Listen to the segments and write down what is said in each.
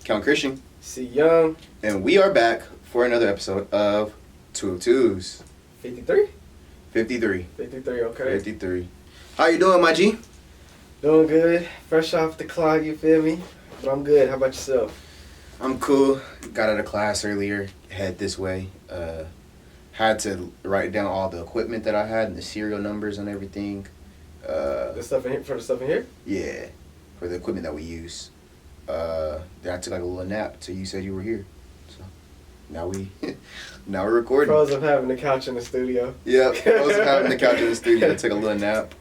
Count Christian. C Young. And we are back for another episode of Two of Twos. 53? 53. 53, okay. 53. How you doing, my G? Doing good. Fresh off the clock, you feel me? But I'm good. How about yourself? I'm cool. Got out of class earlier. Head this way. Had to write down all the equipment that I had and the serial numbers and everything. The stuff in here, for the stuff in here? Yeah, for the equipment that we use. Then I took like a little nap till you said you were here. So now we're recording. Pros of having the couch in the studio. Yep, pros of having the couch in the studio. Took a little nap.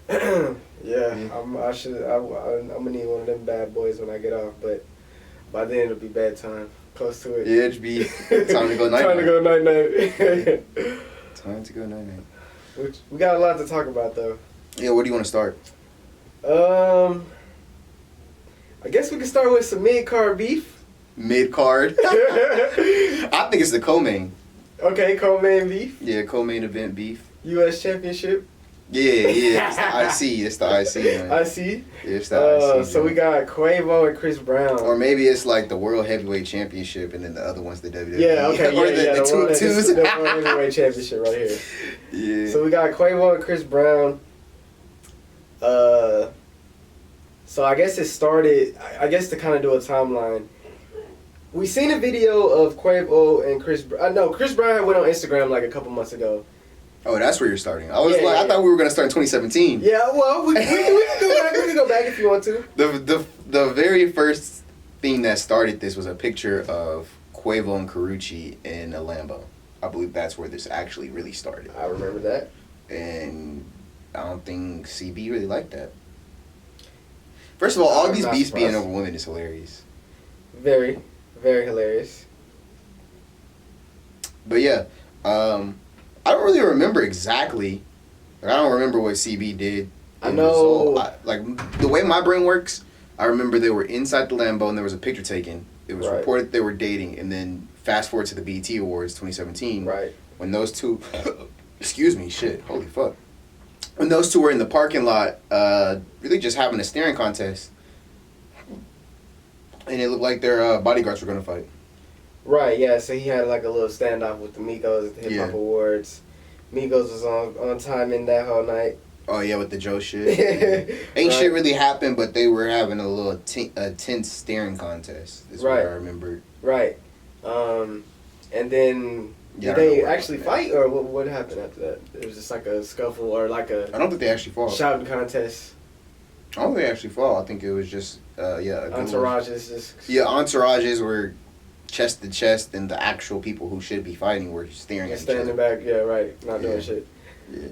Yeah, I'm gonna need one of them bad boys when I get off, but by then it'll be bedtime. Close to it. Yeah, it'll be time to go night night. Time to go night night. Time to go night night. Which we got a lot to talk about though. Yeah, where do you want to start? I guess we can start with some mid-card beef. Mid-card? I think it's the co-main. Okay, co-main beef. Yeah, co-main event beef. U.S. Championship. Yeah, it's the IC. It's the IC, man. IC? Yeah, it's the IC. So we got Quavo and Chris Brown. Or maybe it's like the World Heavyweight Championship and then the other one's the WWE. Yeah, okay, or the two of twos. The World Heavyweight Championship right here. Yeah. So we got Quavo and Chris Brown. So I guess it started, I guess to kind of do a timeline, we seen a video of Quavo and Chris Brown. I know Chris Brown went on Instagram like a couple months ago. Oh, that's where you're starting. I thought we were gonna start in 2017. Yeah, well, we can go back. We can go back if you want to. The very first thing that started this was a picture of Quavo and Carucci in a Lambo. I believe that's where this actually really started. I remember that. And I don't think CB really liked that. First of all these beefs being over women is hilarious. Very, very hilarious. But yeah, I don't really remember exactly. Like, I don't remember what CB did. I know. Like, the way my brain works, I remember they were inside the Lambo and there was a picture taken. It was reported they were dating, and then fast forward to the BET Awards 2017. Right. When those two... excuse me, shit, holy fuck. When those two were in the parking lot, really just having a staring contest. And it looked like their bodyguards were going to fight. Right, yeah, so he had like a little standoff with the Migos at the Hip Hop Awards. Migos was on time in that whole night. Oh, yeah, with the Joe shit. Ain't shit really happened, but they were having a little tense staring contest. Is what I remember. Right. And then... Did they actually fight, or what happened after that? It was just like a scuffle, or like a... I don't think they actually fought. Shouting contest. I don't think they actually fought. I think it was just, entourages just... Yeah, entourages were chest to chest, and the actual people who should be fighting were staring at each other. Standing back, yeah, right. Not doing shit. Yeah.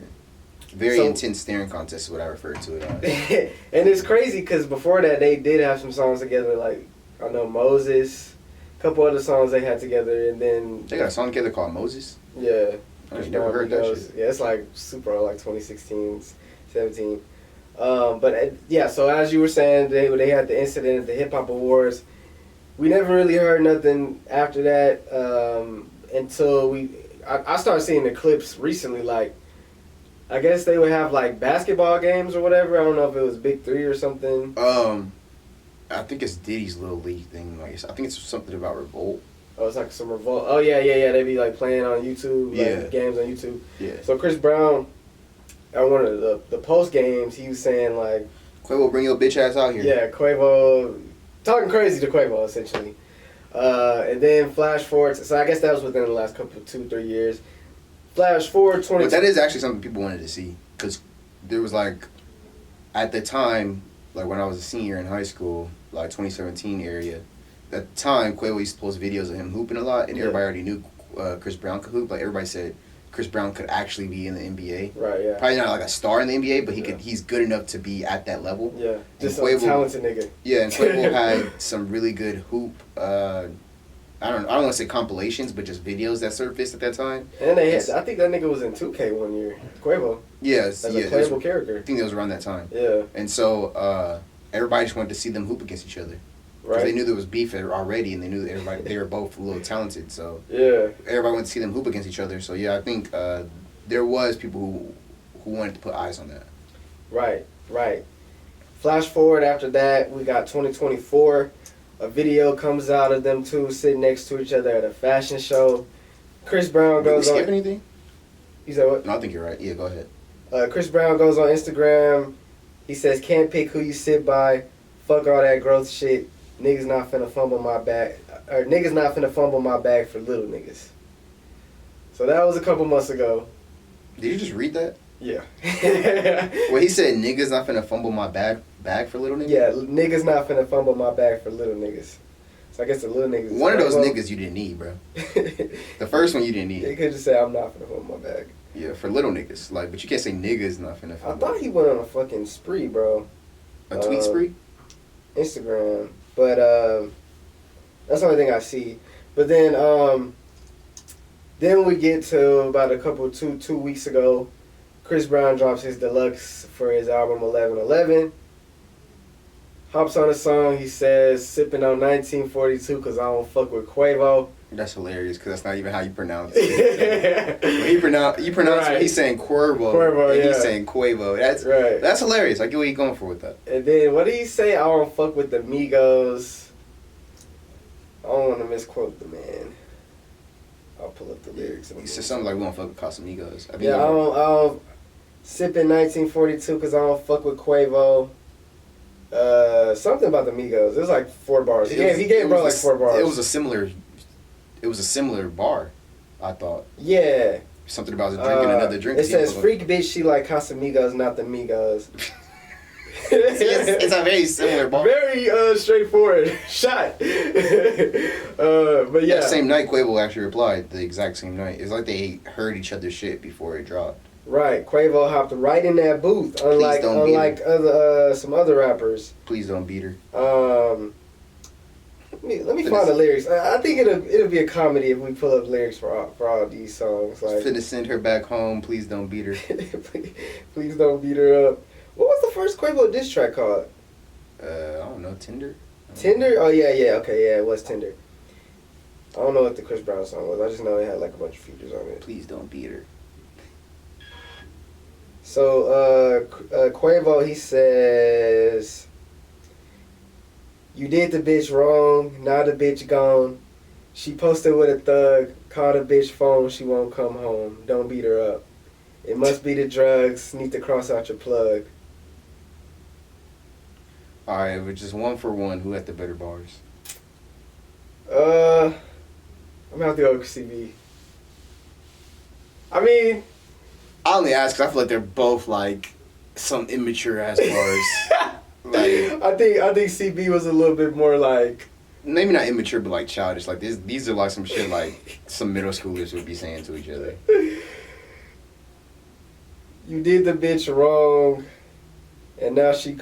Very intense staring contest is what I referred to it as. And it's crazy, because before that, they did have some songs together, like, I know Moses... Couple other songs they had together, and then they got a song together called Moses. Yeah, I never heard that shit. Yeah, it's like super old, like 2016, 17. But yeah, so as you were saying, they had the incident at the Hip Hop Awards. We never really heard nothing after that until I started seeing the clips recently. Like, I guess they would have like basketball games or whatever. I don't know if it was Big 3 or something. I think it's Diddy's Little League thing. Like, I think it's something about Revolt. Oh, it's like some Revolt. Oh, yeah. They be, like, playing on YouTube, like, games on YouTube. Yeah. So, Chris Brown, at one of the post games, he was saying, like... Quavo, bring your bitch ass out here. Yeah, Quavo... Talking crazy to Quavo, essentially. And then flash forward... So, I guess that was within the last couple, 2-3 years. Flash forward 20... But that is actually something people wanted to see. Because there was, like... At the time... Like, when I was a senior in high school, like 2017 area, at the time, Quavo used to post videos of him hooping a lot, and everybody already knew Chris Brown could hoop. Like, everybody said Chris Brown could actually be in the NBA. Right, yeah. Probably not like a star in the NBA, but he's good enough to be at that level. Yeah, just a talented nigga. Yeah, and Quavo had some really good hoop, I don't want to say compilations, but just videos that surfaced at that time. And I think that nigga was in 2K one year, Quavo. Yes, as a playable character. I think it was around that time. Yeah. And so everybody just wanted to see them hoop against each other. Because they knew there was beef already, and they knew that they were both a little talented. So everybody wanted to see them hoop against each other. So yeah, I think there was people who wanted to put eyes on that. Right. Flash forward after that, we got 2024. A video comes out of them two sitting next to each other at a fashion show. Chris Brown Did we goes on. skip anything? You said what? No, I think you're right. Yeah, go ahead. Chris Brown goes on Instagram. He says, "Can't pick who you sit by. Fuck all that growth shit. Niggas not finna fumble my bag. Or niggas not finna fumble my bag for little niggas." So that was a couple months ago. Did you just read that? Yeah. Well, he said niggas not finna fumble my bag for little niggas? Yeah, niggas not finna fumble my bag for little niggas. So I guess the little niggas. One of those niggas you didn't need, bro. The first one you didn't need. He could just say, "I'm not finna fumble my bag." Yeah, for little niggas. Like, but you can't say niggas not finna I fumble. thought he went on a fucking spree, bro. A tweet spree? Instagram. But that's the only thing I see. But then we get to about two weeks ago, Chris Brown drops his deluxe for his album 1111. Hops on a song, he says, "Sipping on 1942 because I don't fuck with Quavo." That's hilarious because that's not even how you pronounce it. When you pronounce Right. it, he's saying Cuervo. Cuervo, and yeah. he's saying Quavo. That's Right. That's hilarious. I get what he's going for with that. And then what did he say? "I don't fuck with the Migos." I don't want to misquote the man. I'll pull up the lyrics. He said something like, "We don't fuck with Casamigos." I Yeah, I don't sipping 1942 because I don't fuck with Quavo. Something about the Migos. It was like 4 bars. He gave bro like 4 bars. It was a similar bar, I thought. Yeah. Something about drinking another drink. It says, "Freak bitch, she like Casamigos, not the Migos." It's a very similar bar. Very straightforward shot. But yeah. That same night, Quavo actually replied the exact same night. It's like they heard each other's shit before it dropped. Right, Quavo hopped right in that booth, unlike other some other rappers. Please don't beat her. Let me find the lyrics. I think it'll be a comedy if we pull up lyrics for all these songs. Like, finna send her back home. Please don't beat her. please don't beat her up. What was the first Quavo diss track called? I don't know. Tinder. Tinder? Oh yeah, okay, yeah, it was Tinder. I don't know what the Chris Brown song was. I just know it had like a bunch of features on it. Please don't beat her. So Quavo, he says, "You did the bitch wrong, now the bitch gone. She posted with a thug, call the bitch phone, she won't come home. Don't beat her up. It must be the drugs, need to cross out your plug." Alright, but just 1 for 1. Who had the better bars? I'm gonna have to go with CB. I mean, I only ask because I feel like they're both like some immature ass bars. Like, I think CB was a little bit more like, maybe not immature, but like childish. Like these are like some shit like some middle schoolers would be saying to each other. "You did the bitch wrong, and now she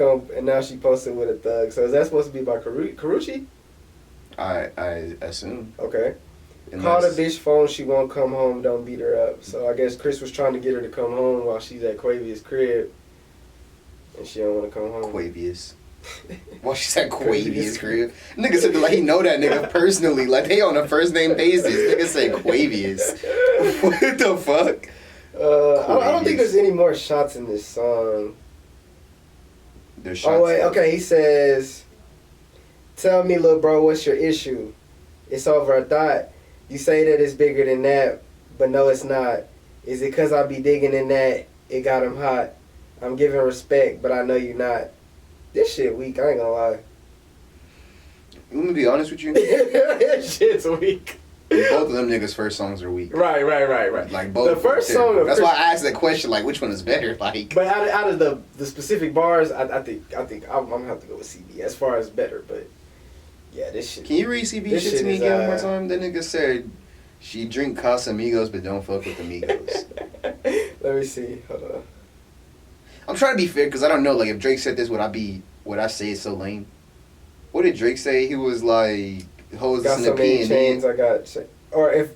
posted with a thug." So is that supposed to be by Karuchi? I assume. Okay. Call the bitch phone, she won't come home, don't beat her up. So I guess Chris was trying to get her to come home while she's at Quavia's crib, and she don't want to come home. Quavius. Well, she said Quavius crib. Nigga said like he know that nigga personally. Like they on a first name basis. Nigga said Quavius. What the fuck? I don't think there's any more shots in this song. There's shots. Oh wait, okay. He says, "Tell me, little bro, what's your issue? It's over a thought. You say that it's bigger than that, but no, it's not. Is it 'cause I be digging in that? It got him hot. I'm giving respect, but I know you not." This shit weak. I ain't gonna lie. Let me be honest with you. This shit's weak. Both of them niggas' first songs are weak. Right. Like both. The first song of That's Chris, why I asked that question. Like, which one is better? Like, but out of the specific bars, I think I'm gonna have to go with CB as far as better. But yeah, this shit. Can you read CB shit to me again one more time? That nigga said she drink Casamigos but don't fuck with the Migos. Let me see. Hold on. I'm trying to be fair because I don't know. Like, if Drake said this, would I say it's so lame? What did Drake say? He was like, "Hoes Got listen so to P many and chains. D." I got. Or if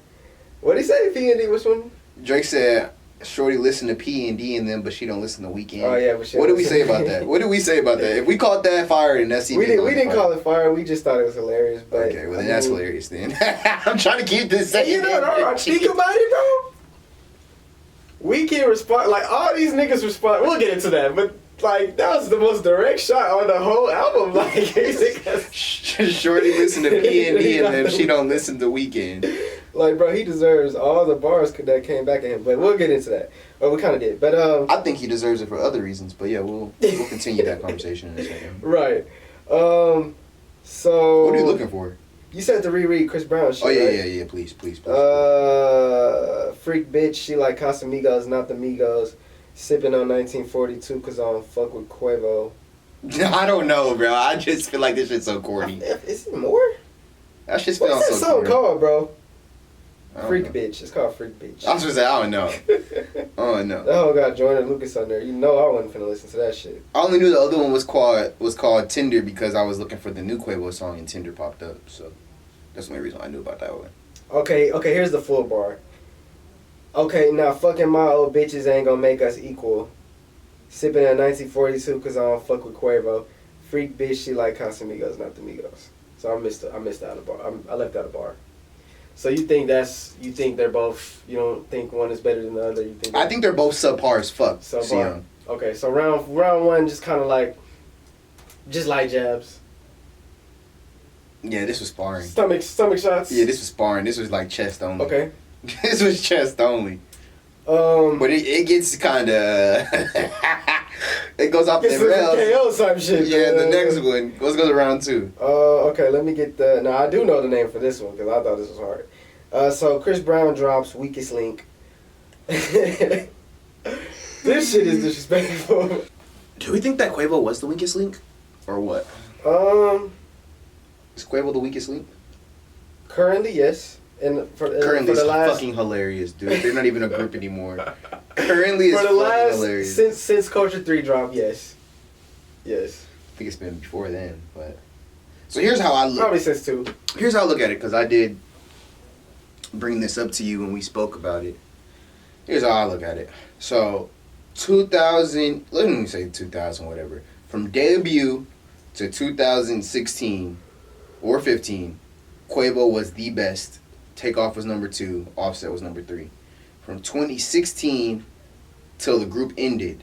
what did he say? P and D. Which one? Drake said, "Shorty listen to P and D and them, but she don't listen to Weekend." Oh yeah. But What did we say about that? What did we say about that? If we called that fire, then that's We didn't call it fire. We just thought it was hilarious. But Okay, well then that's hilarious then. I'm trying to keep this. Hey, you know, think about it, bro. We can respond like all these niggas respond. We'll get into that, but Like, that was the most direct shot on the whole album. Like, Shorty listen to P&D and if she don't listen to Weekend. Like, bro, he deserves all the bars that came back at him. But we'll get into that. Well, we kind of did. But I think he deserves it for other reasons. But yeah, we'll continue that conversation in a second. Right. So. What are you looking for? You said to reread Chris Brown shit. Oh yeah, right? yeah. Please. Freak bitch. She like Casamigos, not the Migos. Sipping on 1942 because I don't fuck with Quavo. I don't know, bro. I just feel like this shit's so corny. Is it more? That shit's What's that so song corny. called, bro? Freak know. bitch. It's called Freak bitch. I was gonna say I don't know. Oh no. That whole got Jordan Lucas on there. You know I wasn't finna listen to that shit. I only knew the other one was called Tinder because I was looking for the new Quavo song and Tinder popped up. So that's the only reason I knew about that one. Okay, here's the full bar. Okay, now fucking my old bitches ain't gonna make us equal. Sipping at 1942 because I don't fuck with Quavo. Freak bitch, she like Casamigos, not the Migos. So I missed out a bar. I left out a bar. So you think they're both, you don't think one is better than the other? I think they're both subpar as fuck. Subpar. Okay, so round one just kind of like, just light jabs. Yeah, this was sparring. Stomach shots. Yeah, this was sparring. This was like chest only. Okay. This was chest only. But it gets kind of it goes off the rails. KO type shit. Yeah, the next one goes around two. Okay, let me get the. Now I do know the name for this one because I thought this was hard. So Chris Brown drops Weakest Link. This shit is disrespectful. Do we think that Quavo was the weakest link, or what? Is Quavo the weakest link? Currently, yes. Currently, it's fucking hilarious, dude. They're not even a group anymore. Currently, it's fucking hilarious. Since Culture 3 dropped, yes. I think it's been before then, but so here's how I look. Probably since 2. Here's how I look at it, because I did bring this up to you when we spoke about it. Here's how I look at it. So, 2000, let me say 2000, whatever. From debut to 2016 or 15, Quavo was the best. Takeoff was number 2. Offset was number 3. From 2016 till the group ended,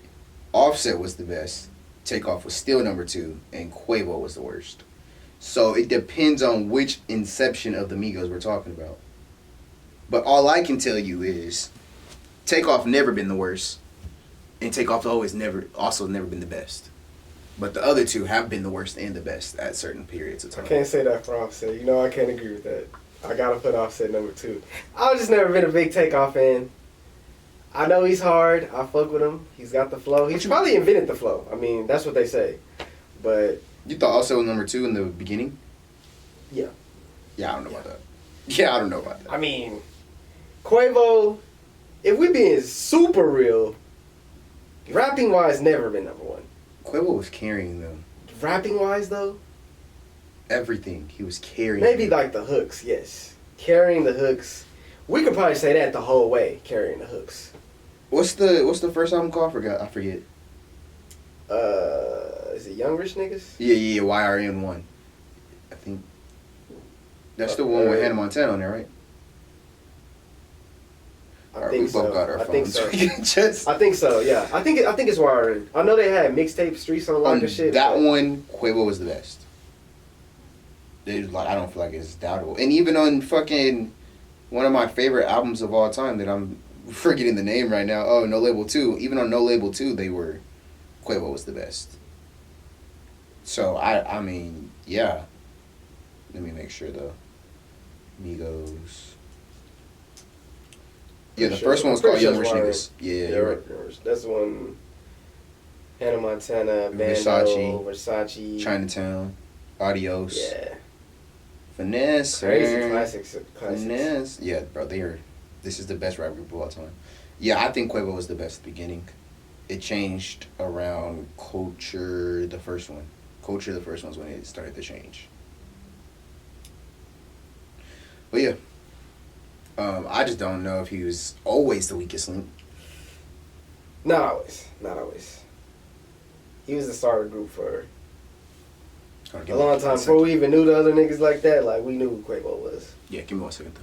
Offset was the best. Takeoff was still number 2, and Quavo was the worst. So it depends on which inception of the Migos we're talking about. But all I can tell you is, Takeoff never been the worst, and Takeoff also never been the best. But the other two have been the worst and the best at certain periods of time. I can't say that for Offset. You know I can't agree with that. I gotta put Offset number 2. I've just never been a big Takeoff fan. I know he's hard. I fuck with him. He's got the flow. He's probably invented the flow. I mean, that's what they say. But you thought Offset was number 2 in the beginning? Yeah. Yeah, I don't know about that. Yeah, I don't know about that. I mean, Quavo, if we being super real, rapping wise, never been number 1. Quavo was carrying them. Rapping wise though? Everything. He was carrying maybe them. like the hooks, yes. Carrying the hooks. We could probably say that the whole way, carrying the hooks. What's the first album called? I forget. Is it Young Rich Niggas? Yeah, YRN 1. I think. That's the one with Hannah Montana on there, right? I think so. We both got our phones. I think so. Yeah. I think it's YRN. I know they had mixtape Streets on Lock and shit. That one, Quavo was the best. I don't feel like it's doubtable. And even on fucking one of my favorite albums of all time that I'm forgetting the name right now. Oh, No Label 2. Even on No Label 2, Quavo was the best. So I mean, yeah. Let me make sure though. Migos. Yeah, the first one was called Young Rich Niggas. Yeah, you're right. That's the one. Hannah Montana, Bando, Versace, Chinatown, Adios. Yeah. Finesse. Crazy classics. Finesse. Yeah, bro, this is the best rap group of all time. Yeah, I think Quavo was the best at the beginning. It changed around Culture, the first one. Culture, the first one was when it started to change. But yeah. I just don't know if he was always the weakest link. Not always. He was the starter group for a long time. Before we even knew the other niggas like that, like, we knew who Quavo was. Yeah, give me 1 second, though.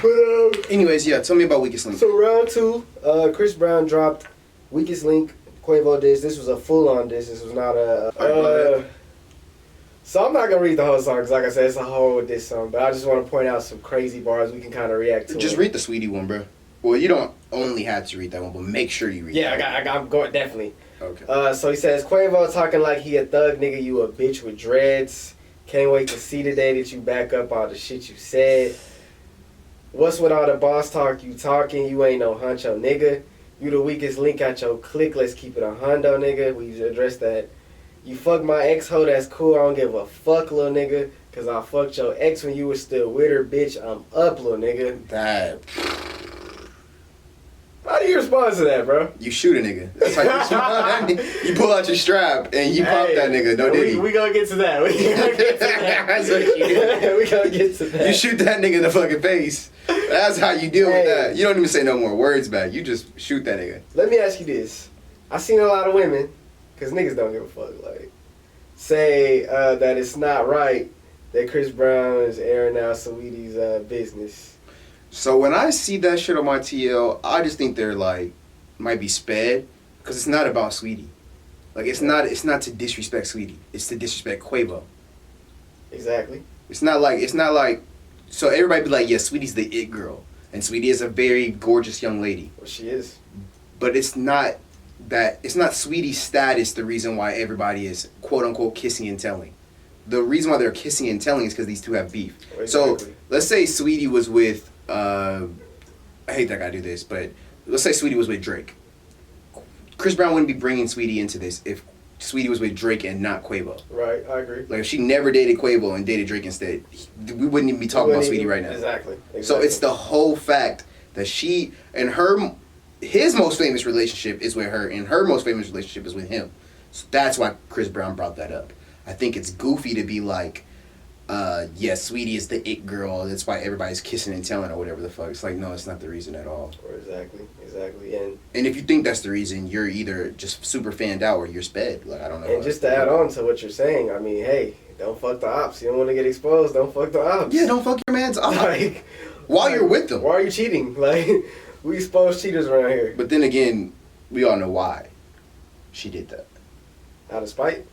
But Anyways, yeah, tell me about Weakest Link. so round 2, Chris Brown dropped Weakest Link, Quavo diss. This was a full-on diss. This was not a. So I'm not gonna read the whole song because, like I said, it's a whole diss song. But I just want to point out some crazy bars we can kind of react to. Just read the Sweetie one, bro. Well, you don't only have to read that one, but make sure you read. Yeah, that I'm going definitely. Okay. So he says, Quavo talking like he a thug nigga, you a bitch with dreads. Can't wait to see the day that you back up all the shit you said. What's with all the boss talk you talking? You ain't no huncho nigga. You the weakest link at your clique. Let's keep it a hundo nigga. We addressed that. You fuck my ex-ho, that's cool. I don't give a fuck, little nigga. Cause I fucked your ex when you was still with her, bitch. I'm up, little nigga. That. How do you respond to that, bro? You shoot a nigga. That's how you respond. You pull out your strap and you pop that nigga. No diddy. We gonna get to that. We gonna get to that. That's what you do. We gonna get to that. You shoot that nigga in the fucking face. That's how you deal with that. You don't even say no more words back. You just shoot that nigga. Let me ask you this. I seen a lot of women, cause niggas don't give a fuck, like, say that it's not right that Chris Brown is airing out Saweetie's business. So when I see that shit on my TL, I just think they're like, might be sped, because it's not about Sweetie. Like it's not to disrespect Sweetie. It's to disrespect Quavo. Exactly. It's not like, so everybody be like, yeah, Sweetie's the it girl, and Sweetie is a very gorgeous young lady. Well, she is. But it's not Sweetie's status the reason why everybody is quote unquote kissing and telling. The reason why they're kissing and telling is because these two have beef. Exactly. So let's say Sweetie was with I hate that I do this, but let's say Sweetie was with Drake. Chris Brown wouldn't be bringing Sweetie into this if Sweetie was with Drake and not Quavo. Right, I agree. Like if she never dated Quavo and dated Drake instead, we wouldn't even be talking about Sweetie right now. Exactly. So it's the whole fact that she and his most famous relationship is with her, and her most famous relationship is with him. So that's why Chris Brown brought that up. I think it's goofy to be like, yeah, Sweetie is the it girl. That's why everybody's kissing and telling or whatever the fuck. It's like, no, it's not the reason at all. Exactly. And if you think that's the reason, you're either just super fanned out or you're sped. Like, I don't know. And just to add on to what you're saying, I mean, hey, don't fuck the ops. You don't want to get exposed. Don't fuck the ops. Yeah, don't fuck your man's op. Like, while you're with them. Why are you cheating? Like, we expose cheaters around here. But then again, we all know why she did that. Out of spite,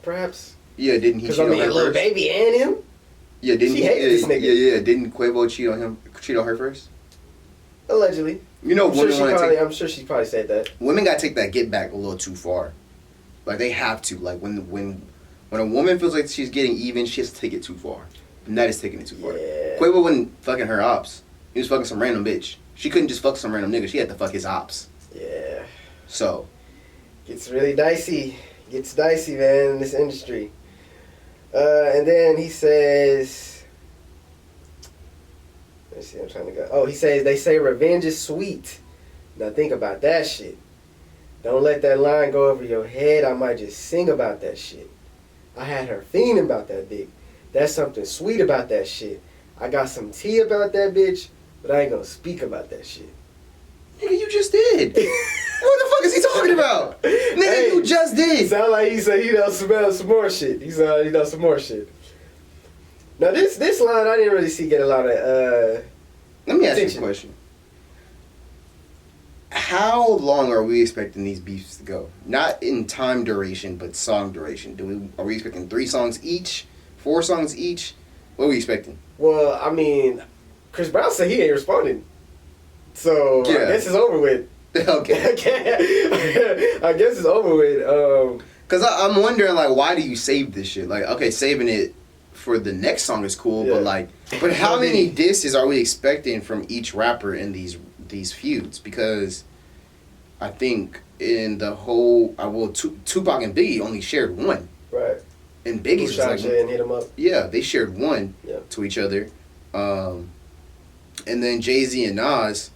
perhaps. Yeah, didn't he cheat on her Lil first? Baby and him. Yeah, didn't she hated this nigga. Yeah. Didn't Quavo cheat on her first? Allegedly. You know, I'm sure she probably said that. Women gotta take that get back a little too far. Like they have to. Like when a woman feels like she's getting even, she has to take it too far. And that is taking it too far. Yeah. Quavo wasn't fucking her ops. He was fucking some random bitch. She couldn't just fuck some random nigga. She had to fuck his ops. Yeah. So. Gets really dicey. Gets dicey, man, in this industry. And then he says, let's see, I'm trying to go. Oh, he says, they say revenge is sweet. Now think about that shit. Don't let that line go over your head. I might just sing about that shit. I had her fiending about that dick. That's something sweet about that shit. I got some tea about that bitch, but I ain't gonna speak about that shit. Nigga, you just did. What the fuck is he talking about? Nigga, hey, you just did. Sound like he said he does some more shit. He said he does some more shit. Now this line I didn't really see get a lot of Let me ask attention. you a question. How long are we expecting these beefs to go? Not in time duration, but song duration. Are we expecting 3 songs each? 4 songs each? What are we expecting? Well, I mean, Chris Brown said he ain't responding. So yeah. I guess it's over with. Okay. I guess it's over with. Cause I'm wondering, like, why do you save this shit? Like, okay, saving it for the next song is cool, yeah. but how many disses are we expecting from each rapper in these feuds? Because I think in the whole, Tupac and Biggie only shared one. Right. And Biggie's shot Jay and hit him up. Yeah, they shared one to each other. And then Jay-Z and Nas.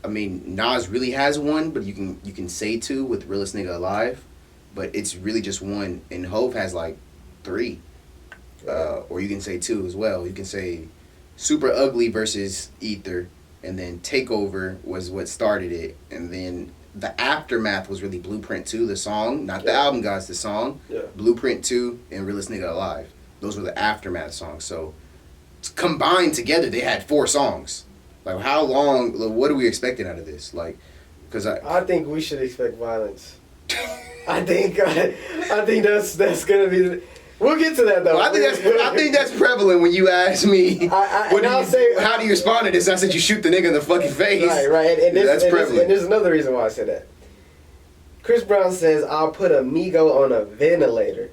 I mean, Nas really has one, but you can say 2 with Realest Nigga Alive, but it's really just one. And Hove has like 3, or you can say 2 as well. You can say Super Ugly versus Ether, and then Takeover was what started it, and then the aftermath was really Blueprint 2, the song, not the album, guys, the song. Yeah. Blueprint 2 and Realest Nigga Alive. Those were the aftermath songs. So combined together, they had 4 songs. Like, how long? Like, what are we expecting out of this? Like, because I think we should expect violence. I think that's gonna be. We'll get to that though. Well, I think that's prevalent when you ask me. How do you respond to this? I said you shoot the nigga in the fucking face. Right, and that's prevalent. And there's another reason why I said that. Chris Brown says, "I'll put a Migo on a ventilator."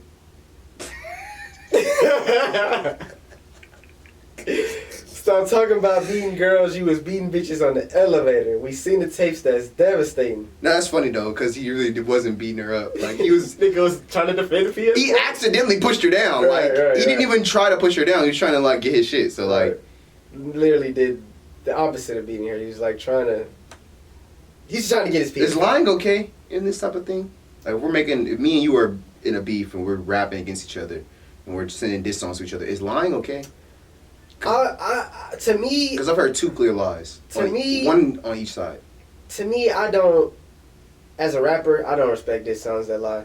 Stop talking about beating girls. You was beating bitches on the elevator. We seen the tapes. That's devastating. No, that's funny though, because he really wasn't beating her up. Like he was. Nigga was trying to defend the PS. He accidentally pushed her down. He didn't even try to push her down. He was trying to like get his shit. So like, literally did the opposite of beating her. He was like trying to. He's trying to get his PS. Is lying okay in this type of thing? Like if me and you are in a beef and we're rapping against each other and we're sending diss songs to each other, is lying okay? To me, because I've heard two clear lies. To me, one on each side. To me, I don't. As a rapper, I don't respect diss songs that lie.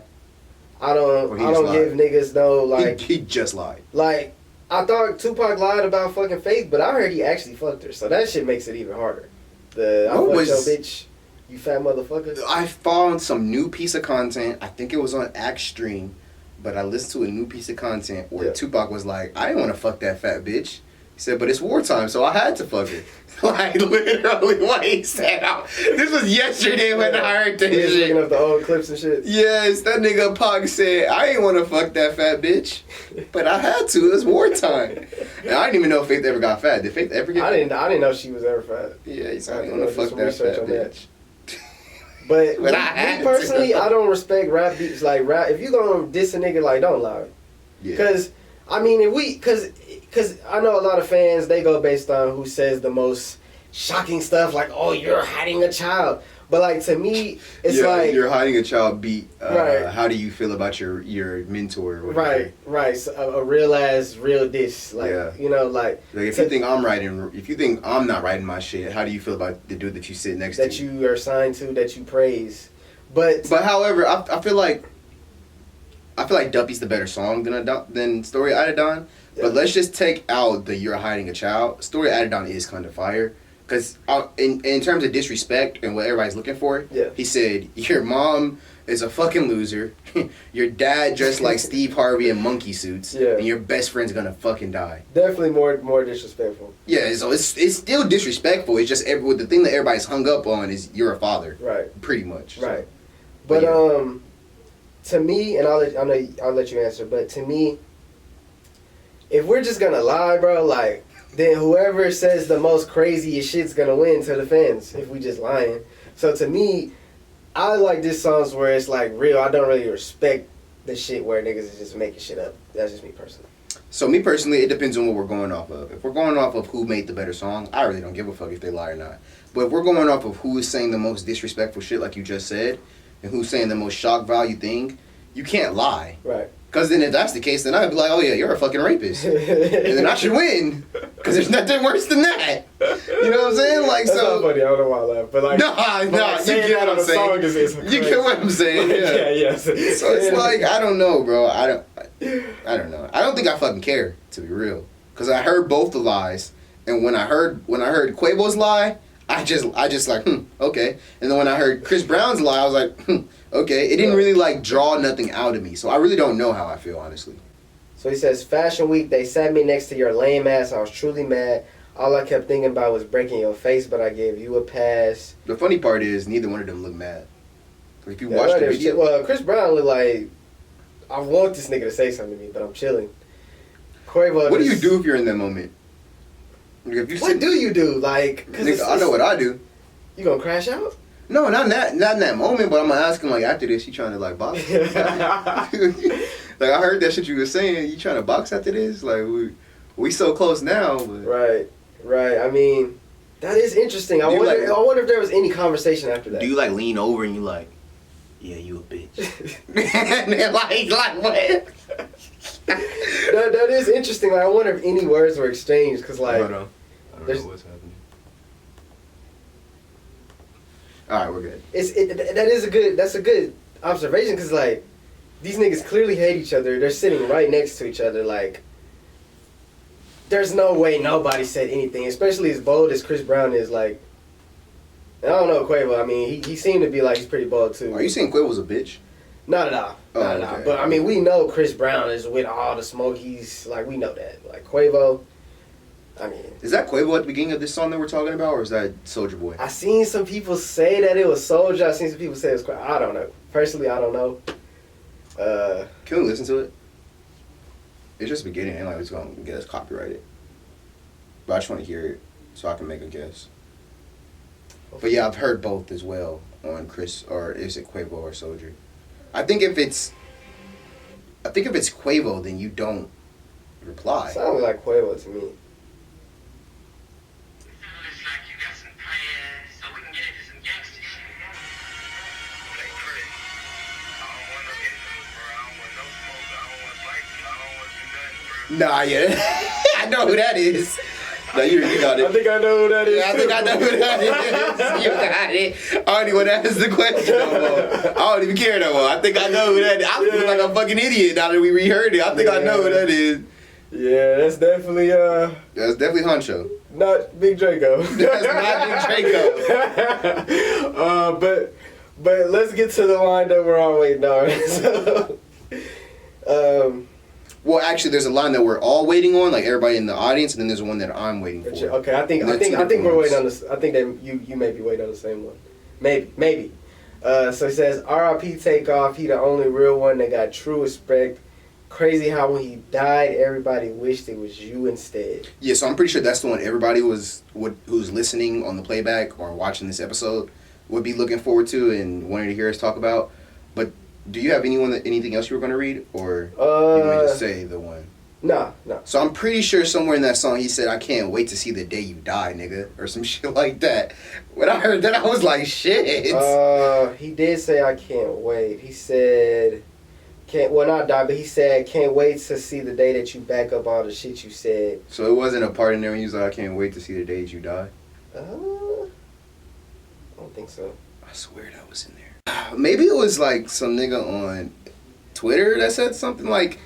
I don't give niggas no like. He just lied. Like I thought Tupac lied about fucking Faith, but I heard he actually fucked her. So that shit makes it even harder. I fucked your bitch, you fat motherfucker. I found some new piece of content. I think it was on Axe Stream, but I listened to a new piece of content where Tupac was like, "I didn't want to fuck that fat bitch." He said, but it's wartime, so I had to fuck her. Like, literally what he said. This was yesterday when I heard this shit. Looking up the old clips and shit. Yes, that nigga Pac said, I ain't want to fuck that fat bitch, but I had to. It's wartime. And I didn't even know if Faith ever got fat. Did Faith ever get fat? I didn't know she was ever fat. Yeah, he said, I didn't want to fuck that fat bitch. But me personally, I don't respect rap beats. Like, rap, if you gonna diss a nigga, like, don't lie. Yeah. Because, I mean, because I know a lot of fans, they go based on who says the most shocking stuff, like, oh, you're hiding a child. But, like, to me, it's like... You're hiding a child beat. Right. How do you feel about your mentor? Or whatever? Right. So a real diss. Like, you know, like... Like, if you think I'm not writing my shit, how do you feel about the dude that you sit next to? That you are signed to, that you praise. But however, I feel like Duppy's the better song than Story Adidon. Yeah. But let's just take out the you're hiding a child. Story Adidon is kind of fire. Because in terms of disrespect and what everybody's looking for, he said, your mom is a fucking loser. Your dad dressed like Steve Harvey in monkey suits. Yeah. And your best friend's gonna fucking die. Definitely more disrespectful. Yeah, so it's still disrespectful. It's just the thing that everybody's hung up on is you're a father. Right. Pretty much. Right. So. But to me, and I'll let you answer, but to me, if we're just gonna lie, bro, like, then whoever says the most craziest shit's gonna win to the fans if we just lying. So to me, I like this songs where it's like real. I don't really respect the shit where niggas is just making shit up. That's just me personally. So me personally, it depends on what we're going off of. If we're going off of who made the better song, I really don't give a fuck if they lie or not. But if we're going off of who is saying the most disrespectful shit like you just said, and who's saying the most shock value thing, you can't lie. Right. Because then if that's the case, then I'd be like, oh yeah, you're a fucking rapist. And then I should win. Because there's nothing worse than that. You know what I'm saying? Like, that's not funny. I don't know why I laugh. But like, you get what I'm saying. You get what I'm saying. Yeah. So it's like, I don't know, bro. I don't know. I don't think I fucking care, to be real. Because I heard both the lies. And when I heard Quavo's lie, I just like, okay. And then when I heard Chris Brown's lie, I was like, okay. It didn't really like draw nothing out of me. So I really don't know how I feel, honestly. So he says, Fashion Week, they sat me next to your lame ass. I was truly mad. All I kept thinking about was breaking your face, but I gave you a pass. The funny part is neither one of them look mad. If you watch the video. Well, Chris Brown looked like, I want this nigga to say something to me, but I'm chilling. Quavo, what do you do if you're in that moment? What do you do? Like, nigga, I know what I do. You gonna crash out? No, not in that moment, but I'm gonna ask him, like, after this, you trying to, like, box? Like, I heard that shit you were saying. You trying to box after this? Like, we so close now. But. Right. I mean, that is interesting. I wonder if there was any conversation after that. Do you, like, lean over and you, like, yeah, you a bitch? And then, like what? that is interesting. Like, I wonder if any words were exchanged, because, like... I don't know what's happening. All right, we're good. That's a good observation, because, like, these niggas clearly hate each other. They're sitting right next to each other, like, there's no way nobody said anything, especially as bold as Chris Brown is. Like, I don't know Quavo. I mean, he seemed to be like he's pretty bold too. Are you saying Quavo's a bitch? Not at all. Not at all. But I mean, we know Chris Brown is with all the smoke. He's like, we know that. Like Quavo, I mean, is that Quavo at the beginning of this song that we're talking about, or is that Soulja Boy? I seen some people say that it was Soulja. I seen some people say it was Quavo. I don't know. Personally, I don't know. Can we listen to it? It's just the beginning, and like it's gonna get us copyrighted. But I just want to hear it so I can make a guess. But yeah, I've heard both as well on Chris, or is it Quavo or Soulja? I think if it's Quavo, then you don't reply. Sounds like Quavo to me. Nah, yeah, I know who that is. No, you got it. I think I know who that is. Yeah, I think I know who that is. You got it. I don't even want to ask the question no more. I don't even care no more. I think I know who that is. I feel like a fucking idiot now that we reheard it. I think I know who that is. Yeah, that's definitely That's definitely Honcho. not Big Draco. That's not Big Draco. But let's get to the line that we're all waiting on. So, well, actually, there's a line that we're all waiting on, like everybody in the audience, and then there's one that I'm waiting for. Okay, I think we're waiting on this. I think that you may be waiting on the same one. Maybe. So he says, R.I.P. Takeoff. He the only real one that got true respect. Crazy how when he died, everybody wished it was you instead. Yeah, so I'm pretty sure that's the one everybody who's listening on the playback or watching this episode would be looking forward to and wanting to hear us talk about. But do you have anything else you were going to read, or you want me to say the one? No. So I'm pretty sure somewhere in that song he said, "I can't wait to see the day you die, nigga," or some shit like that. When I heard that, I was like, shit. He did say, "I can't wait." He said, not die, but he said, "Can't wait to see the day that you back up all the shit you said." So it wasn't a part in there when he was like, "I can't wait to see the day that you die"? I don't think so. I swear that was in there. Maybe it was like some nigga on Twitter that said something like,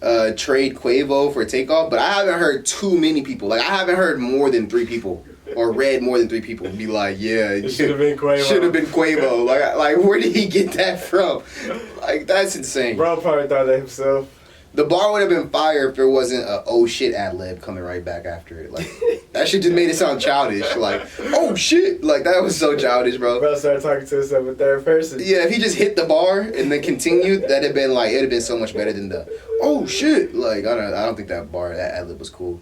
trade Quavo for Takeoff, but I haven't heard too many people. Like, I haven't heard more than 3 people or read more than 3 people be like, yeah, it should have been Quavo. Should have been Quavo. Like, where did he get that from? Like, that's insane. Bro probably thought that himself. The bar would have been fire if there wasn't a "oh shit" ad-lib coming right back after it. Like, that shit just made it sound childish. Like, "oh shit," like that was so childish, bro. Bro started talking to himself in third person. Yeah, if he just hit the bar and then continued, it'd have been so much better than the "oh shit." Like, I don't think that ad-lib was cool,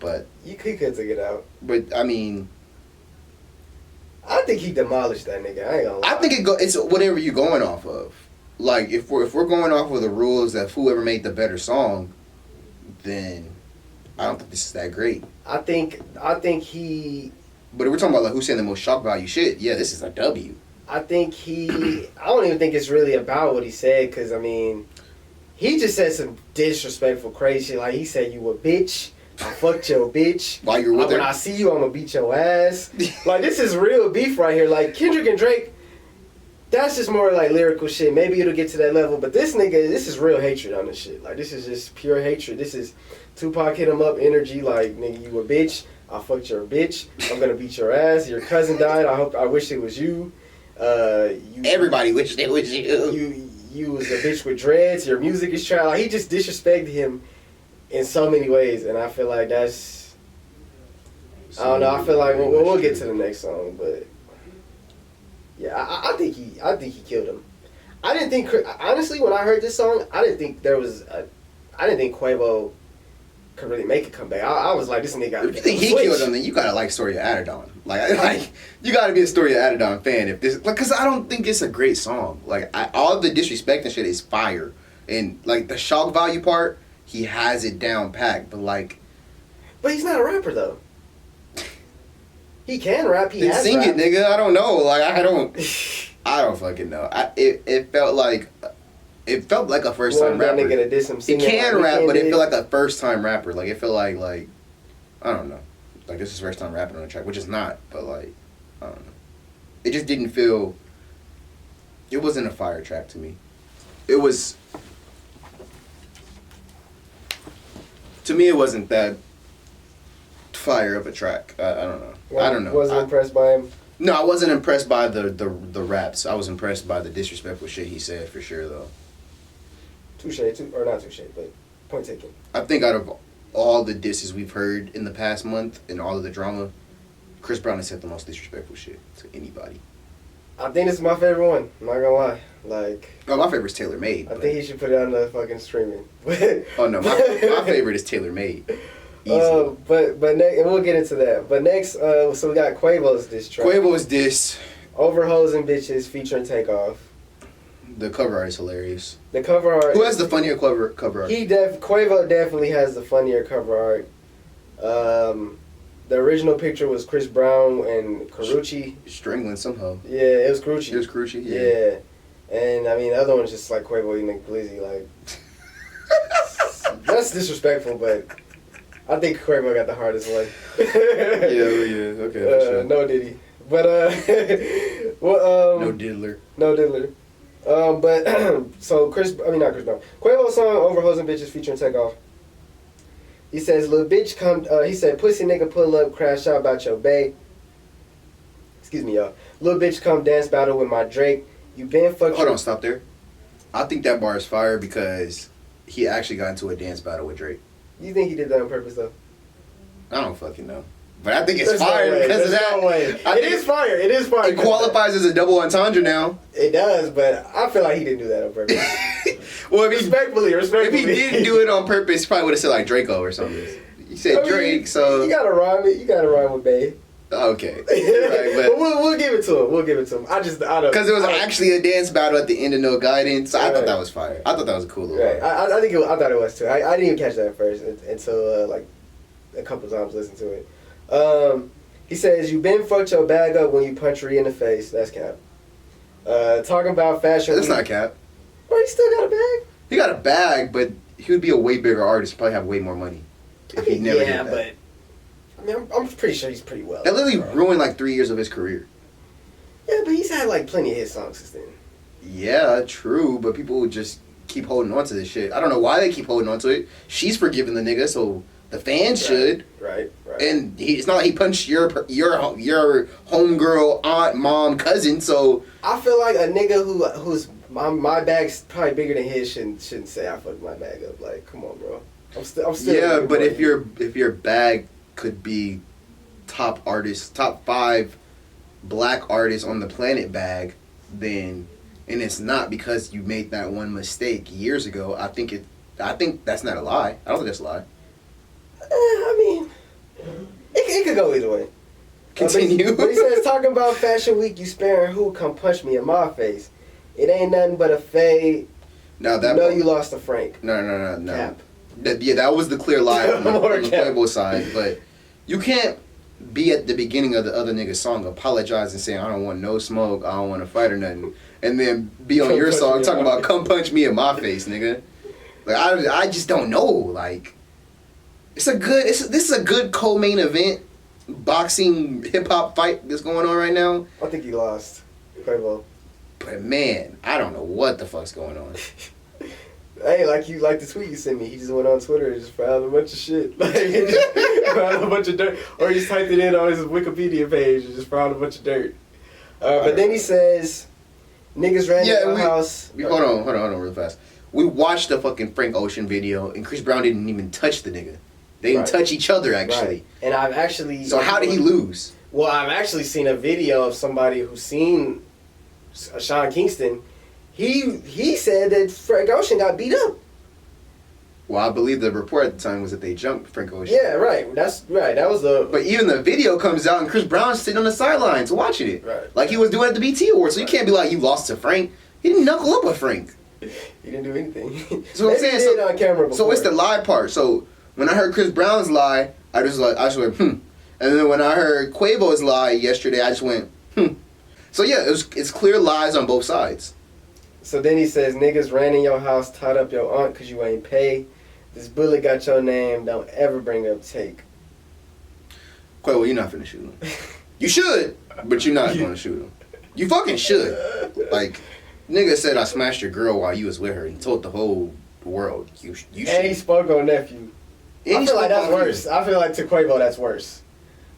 but he could take it out. But I mean, I think he demolished that nigga. I ain't gonna lie. I think it's whatever you're going off of. Like, if we're going off of the rules that whoever made the better song, then I don't think this is that great. I think he. But if we're talking about like who's saying the most shock value shit, yeah, this is a W. I think I don't even think it's really about what he said, because I mean, he just said some disrespectful, crazy shit. Like, he said, "You a bitch. I fucked your bitch. While you're with her. When I see you, I'm gonna beat your ass." Like, this is real beef right here. Like, Kendrick and Drake. That's just more like lyrical shit. Maybe it'll get to that level, but this nigga, this is real hatred on this shit. Like, this is just pure hatred. This is Tupac hit him up energy. Like, nigga, you a bitch. I fucked your bitch. I'm gonna beat your ass. Your cousin died. I wish it was you. Everybody wished it was you. You was a bitch with dreads. Your music is trash. Like, he just disrespected him in so many ways, and I feel like that's. I don't know. I feel like we'll get to the next song, but. Yeah, I think he killed him. I didn't think, honestly, when I heard this song, I didn't think Quavo could really make a comeback. I was like, this nigga. If you think he killed him, then you gotta like Story of Adidon. Like you gotta be a Story of Adidon fan if this, like, cause I don't think it's a great song. Like, all the disrespect and shit is fire, and like the shock value part, he has it down packed. But he's not a rapper though. He can rap. He then has sing rap. it, nigga. I don't know. Like, I don't fucking know. It felt like a first time rapper. Nigga to diss him, he can rap, but it felt like a first time rapper. Like, it felt like I don't know. Like, this is first time rapping on a track, which is not. But like, I don't know. It just didn't feel. It wasn't a fire track to me. It was. To me, it wasn't that fire of a track. I don't know. Well, I don't know. Wasn't impressed by him. No, I wasn't impressed by the raps. I was impressed by the disrespectful shit he said for sure though. Or not touche, but point taken. I think out of all the disses we've heard in the past month and all of the drama, Chris Brown has said the most disrespectful shit to anybody. I think this is my favorite one. I'm not gonna lie. Like, oh, my favorite's Taylor Made. I think he should put it on the fucking streaming. Oh no, my favorite is Taylor Made. Easy. But next, and we'll get into that. But next, so we got Quavo's diss track. Quavo's diss. Overhosing Bitches featuring Takeoff. The cover art is hilarious. The cover art. Who has the funnier cover art? Quavo definitely has the funnier cover art. The original picture was Chris Brown and Carucci. Strangling somehow. Yeah, it was Carucci. It was Carucci, yeah. And I mean, the other one's just like Quavo eating a glizzy. Like, that's disrespectful, but I think Quavo got the hardest one. yeah, okay. For sure. No Diddy. But, well, no diddler. No diddler. But, so not Chris Brown. Quavo's song, Overhosing Bitches featuring Takeoff. He says, little bitch come, he said, pussy nigga pull up, crash out about your bae. Excuse me, y'all. Little bitch come dance battle with my Drake. You been fucked. Hold on, stop there. I think that bar is fire because he actually got into a dance battle with Drake. You think he did that on purpose, though? I don't fucking know. But I think it's fire because of that. No way. It is fire. It is fire. It qualifies as a double entendre now. It does, but I feel like he didn't do that on purpose. Well, respectfully. If he didn't do it on purpose, he probably would have said like Draco or something. He said Drake, so you gotta rhyme it. You gotta rhyme with Bae. Okay, right, but we'll give it to him. We'll give it to him. I don't because it was actually a dance battle at the end of No Guidance. So I thought that was fire. I thought that was a cool little. Right. I think I thought it was too. I didn't even catch that at first until like a couple times listening to it. He says, you been fucked your bag up when you punch Ree in the face. That's cap. Talking about fashion. That's not cap. Bro, he still got a bag? He got a bag, but he would be a way bigger artist, probably have way more money. If he never did that. But I mean, I'm pretty sure he's pretty well. That literally ruined like 3 years of his career. Yeah, but he's had like plenty of hit songs since then. Yeah, true, but people would just keep holding on to this shit. I don't know why they keep holding on to it. She's forgiving the nigga, so the fans should. Right. And it's not like he punched your homegirl, aunt, mom, cousin. So I feel like a nigga who's my bag's probably bigger than his shouldn't say I fucked my bag up. Like, come on, bro. I'm still. Yeah, but if your bag could be top 5 black artists on the planet bag, then and it's not because you made that one mistake years ago. I think that's not a lie. I don't think that's a lie. I mean, it could go either way. Continue. But he says, talking about Fashion Week, you sparing who? Come punch me in my face. It ain't nothing but a fade. Now that you lost to Frank. No. Cap. That was the clear lie on the Quavo side. But you can't be at the beginning of the other nigga's song apologizing, saying I don't want no smoke, I don't want to fight or nothing, and then be on your song talking about come punch me in my face, nigga. Like I just don't know. Like this is a good co-main event boxing hip hop fight that's going on right now. I think he lost Quavo. But man, I don't know what the fuck's going on. Hey, like the tweet you sent me. He just went on Twitter and just found a bunch of shit. Like, he just found a bunch of dirt. Or he just typed it in on his Wikipedia page and just found a bunch of dirt. But then he says, niggas ran in my house. Hold on real fast. We watched the fucking Frank Ocean video and Chris Brown didn't even touch the nigga. They didn't touch each other, actually. Right. And I've actually... So how did he lose? Well, I've actually seen a video of somebody who's seen Sean Kingston. He said that Frank Ocean got beat up. Well, I believe the report at the time was that they jumped Frank Ocean. Yeah, right. That's right. That was the... But even the video comes out and Chris Brown's sitting on the sidelines watching it. Right. Like he was doing at the BT Awards. So you can't be like, you lost to Frank. He didn't knuckle up with Frank. He didn't do anything. So I'm saying, on camera before. So it's the lie part. So when I heard Chris Brown's lie, I just went, And then when I heard Quavo's lie yesterday, I just went, So yeah, it's clear lies on both sides. So then he says, niggas ran in your house, tied up your aunt because you ain't pay. This bullet got your name, don't ever bring up take. Quavo, you're not finna shoot him. You should, but you're not gonna shoot him. You fucking should. Like, nigga said I smashed your girl while you was with her and told the whole world you should. And he spoke on nephew. I feel like that's worse. I feel like to Quavo, that's worse.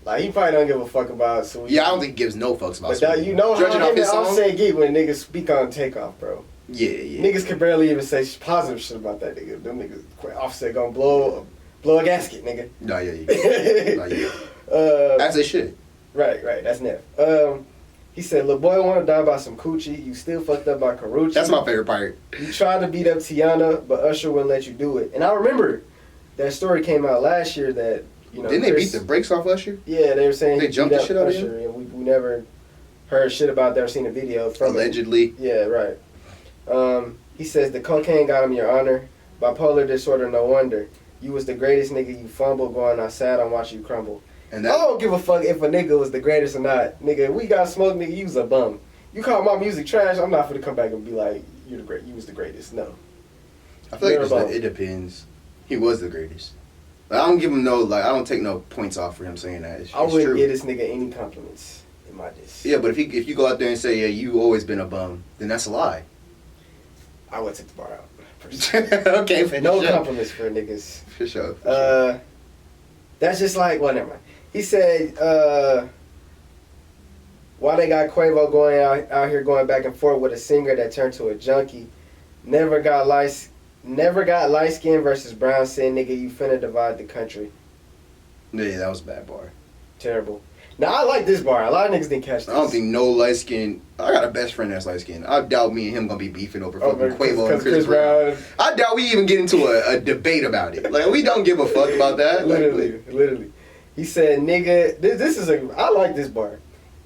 Like, he probably don't give a fuck about Sweetie. Yeah, I don't think he gives no fucks about But Sweetie. you know Judging how off his song? Offset get when niggas speak on Takeoff, bro. Yeah. Niggas can barely even say positive shit about that nigga. Them niggas, Offset gonna blow a gasket, nigga. Nah, yeah. As they should. Right, that's Neff. He said, "Lil' boy wanna die by some coochie. You still fucked up by Karuchi. That's my favorite part. You tried to beat up Tiana, but Usher wouldn't let you do it." And I remember that story came out last year that, you know, Didn't they beat the brakes off Usher? Yeah, they were saying They he jumped beat the up shit out of Usher, and we never heard shit about that or seen a video from Allegedly. him. Yeah, right. He says the cocaine got him, Your Honor. Bipolar disorder, no wonder. You was the greatest nigga. You fumble going outside. I'm watching you crumble. And I don't give a fuck if a nigga was the greatest or not. Nigga, we got smoke, nigga, you was a bum. You call my music trash, I'm not finna come back and be like, you was the greatest. No. I feel like it depends. He was the greatest. Like, I don't give him I don't take no points off for him saying that. I wouldn't give this nigga any compliments in my diss. Yeah, but if you go out there and say, yeah, you always been a bum, then that's a lie. I would take the bar out. Okay, for no sure. compliments for niggas. For sure. That's just like, well, never mind. He said, why they got Quavo going out here going back and forth with a singer that turned to a junkie. Never got light skin versus brown skin, nigga. You finna divide the country. Yeah, that was a bad bar. Terrible. Now, I like this bar. A lot of niggas didn't catch this. I don't think no light skin. I got a best friend that's light skin. I doubt me and him gonna be beefing over fucking Quavo and Chris Brown. I doubt we even get into a debate about it. Like, we don't give a fuck about that. Literally. He said, nigga, I like this bar.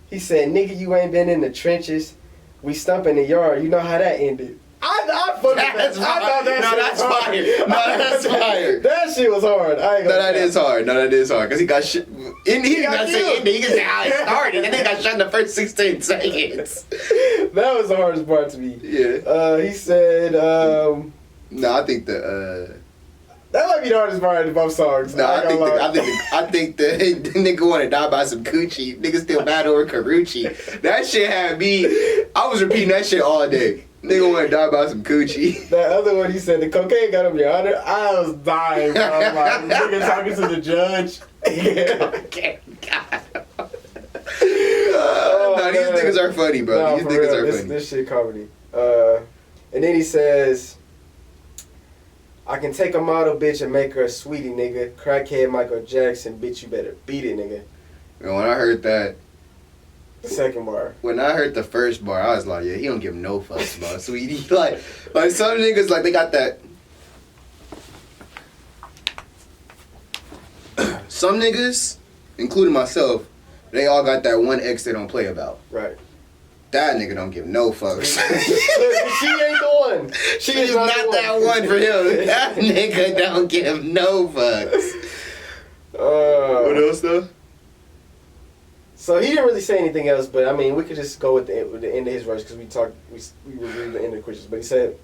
He said, nigga, you ain't been in the trenches. We stump in the yard. You know how that ended. I fucking that's fire. That's fire. No, that's fire. That shit was hard. That is hard. Because he got shit. He got say ending. He can say how it started. And then got shot in the first 16 seconds. That was the hardest part to me. Yeah. He said, no, I think that might be the hardest part of both songs. No, I think the nigga want to die by some coochie. Nigga still mad over Karuchi. That shit had me. I was repeating that shit all day. Nigga want to die by some coochie. That other one, he said the cocaine got him, Your Honor. I was dying, bro. Like, nigga talking to the judge. Okay, God. No, these niggas are funny, bro. Nah, these niggas are funny. This shit comedy. And then he says, I can take a model bitch and make her a sweetie, nigga. Crackhead Michael Jackson, bitch, you better beat it, nigga. And when I heard that, the second bar. When I heard the first bar, I was like, yeah, he don't give no fucks about sweetie. Like some niggas, like, they got that. Some niggas, including myself, they all got that one ex they don't play about. Right. That nigga don't give no fucks. She ain't the one. She is not that one for him. That nigga don't give no fucks. What else though? So he didn't really say anything else, but I mean, we could just go with the end of his verse because we reviewed the end of the questions. But he said,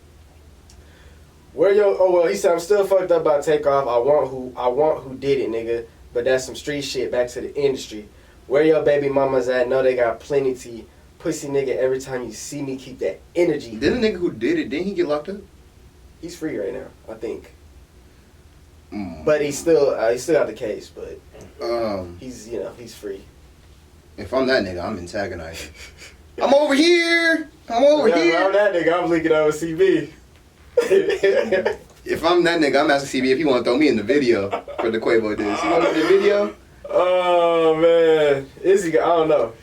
he said, I'm still fucked up by Takeoff. I want who did it, nigga. But that's some street shit. Back to the industry. Where your baby mamas at? Know they got plenty to pussy, nigga. Every time you see me, keep that energy. Didn't the nigga who did it, didn't he get locked up? He's free right now, I think. But he's still got the case, but he's free. If I'm that nigga, I'm antagonizing. I'm over here. Here. If I'm that nigga, I'm linking over CB. If I'm that nigga, I'm asking CB if he want to throw me in the video for the Quavo diss. You want to do the video? Oh man, is he? I don't know.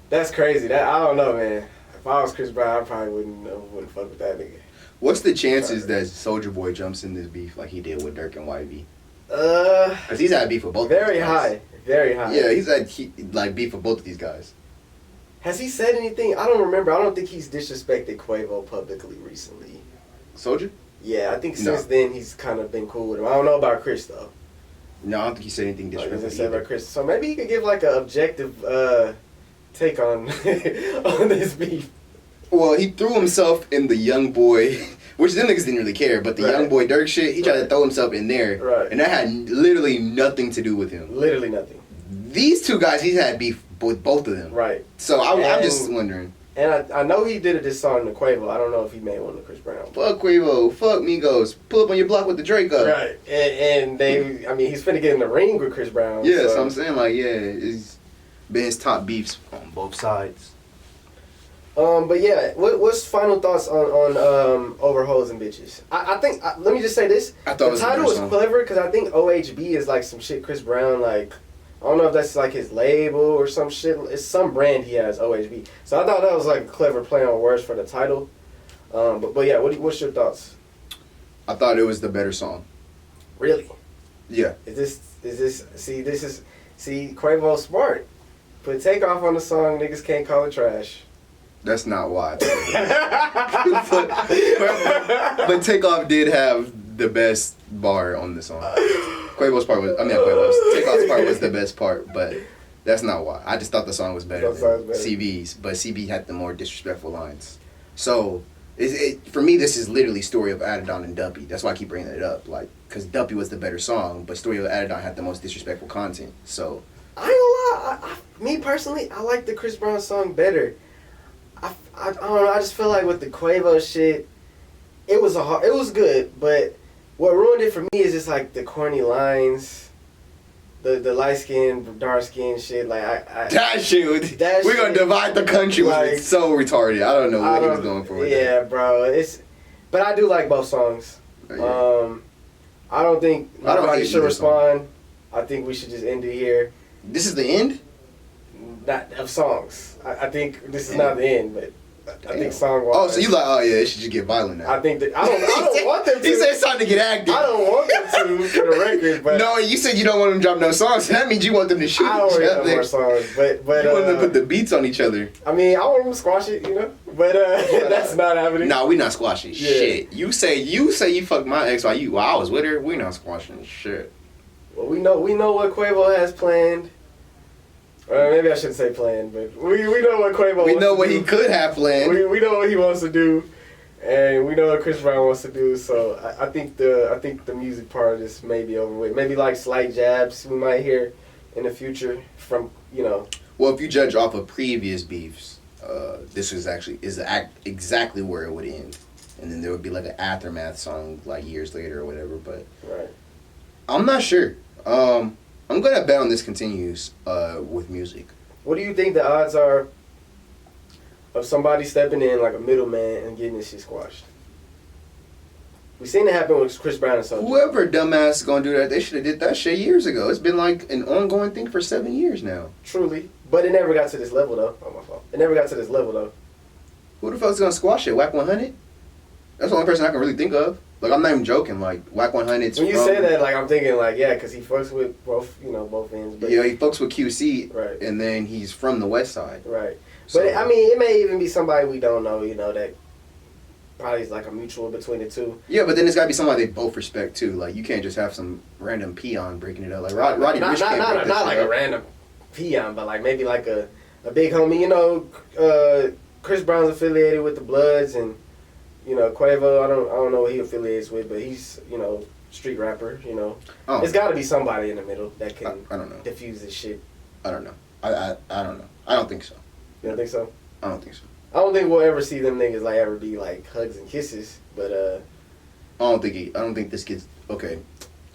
That's crazy. I don't know, man. If I was Chris Brown, I probably wouldn't fuck with that nigga. What's the chances that Soulja Boy jumps in this beef like he did with Dirk and YB? Because he's had beef with both. Very high. Very high. Yeah, he's had beef with both of these guys. Has he said anything? I don't remember. I don't think he's disrespected Quavo publicly recently. Soulja? Yeah, I think since then he's kind of been cool with him. I don't know about Chris though. No, I don't think he said anything disrespectful. About Chris. So maybe he could give like an objective take on on this beef. Well, he threw himself in the young boy, which them niggas didn't really care, but the young boy Dirk shit, he tried to throw himself in there. Right. And that had literally nothing to do with him. Literally nothing. These two guys, he's had beef with both of them. Right. So I'm just wondering. And I know he did this song to Quavo. I don't know if he made one to Chris Brown. Fuck Quavo. Fuck Migos. Pull up on your block with the Draco. Right. And they, I mean, he's finna get in the ring with Chris Brown. Yeah, so I'm saying, like, yeah, it's been his top beefs on both sides. But yeah, what's final thoughts on Over Hoes and Bitches? I think, let me just say this. I thought the it was title a was song. clever because I think OHB is like some shit Chris Brown, like, I don't know if that's like his label or some shit. It's some brand he has, OHB. So I thought that was like a clever play on words for the title. But yeah, what's your thoughts? I thought it was the better song. Really? Yeah. See, Quavo smart. Put Takeoff on the song, niggas can't call it trash. That's not why. but Takeoff did have the best bar on the song. Quavo's part was, Quavo's. Takeoff's part was the best part, but that's not why. I just thought the song was better than CB's, but CB had the more disrespectful lines. So, for me, this is literally Story of Adidon and Duppy. That's why I keep bringing it up, like, because Duppy was the better song, but Story of Adidon had the most disrespectful content. So, I ain't gonna lie. Me personally, I like the Chris Brown song better. I don't know. I just feel like with the Quavo shit, it was good, but what ruined it for me is just like the corny lines, the light skin, dark skin shit. Like we're gonna divide the country. Like, it's so retarded. I don't know what he was going for. Yeah, bro. But I do like both songs. Yeah. I don't think nobody should respond. Song. I think we should just end it here. This is the end? Not of songs. I think this is not the end, but I think song-wise. Oh, so you like, oh yeah, it should just get violent now. I think that I don't want them to. He said it's time to get active. I don't want them to, for the record, but no, you said you don't want them to drop no songs. So that means you want them to shoot I don't each want other. no more songs, but you want them to put the beats on each other. I mean, I want them to squash it, you know, but that's not happening. No, we not squashing shit. You say you fucked my ex while I was with her. We not squashing shit. Well, we know what Quavo has planned. Maybe I shouldn't say planned, but we know what Quavo. We know what he could have planned. We know what he wants to do, and we know what Chris Brown wants to do. So I think the music part of this may be over with. Maybe like slight jabs we might hear in the future from Well, if you judge off of previous beefs, this is exactly where it would end, and then there would be like an aftermath song like years later or whatever. But right. I'm not sure. I'm gonna bet on this continues with music. What do you think the odds are of somebody stepping in like a middleman and getting this shit squashed? We seen it happen with Chris Brown and something. Whoever dumbass is gonna do that, they should have did that shit years ago. It's been like an ongoing thing for 7 years now. Truly, but it never got to this level though. Oh, my fault. It never got to this level though. Who the fuck's gonna squash it? Whack 100? That's the only person I can really think of. Like, I'm not even joking. Like, Whack 100's when you say that, like, I'm thinking, like, yeah, because he fucks with both ends. But yeah, he fucks with QC, right? And then he's from the West Side, right? So, but I mean, it may even be somebody we don't know. That probably is like a mutual between the two. Yeah, but then it's gotta be somebody they both respect too. Like, you can't just have some random peon breaking it up. Like Roddy Ricch can't break this not like shit a up. random peon, but like maybe like a big homie. Chris Brown's affiliated with the Bloods and. Quavo, I don't know what he affiliates with, but he's, street rapper, Oh. It's got to be somebody in the middle that can I don't know. diffuse this shit. I don't know. I don't know. I don't think so. You don't think so? I don't think so. I don't think we'll ever see them niggas like ever be like hugs and kisses, but I don't think this gets okay.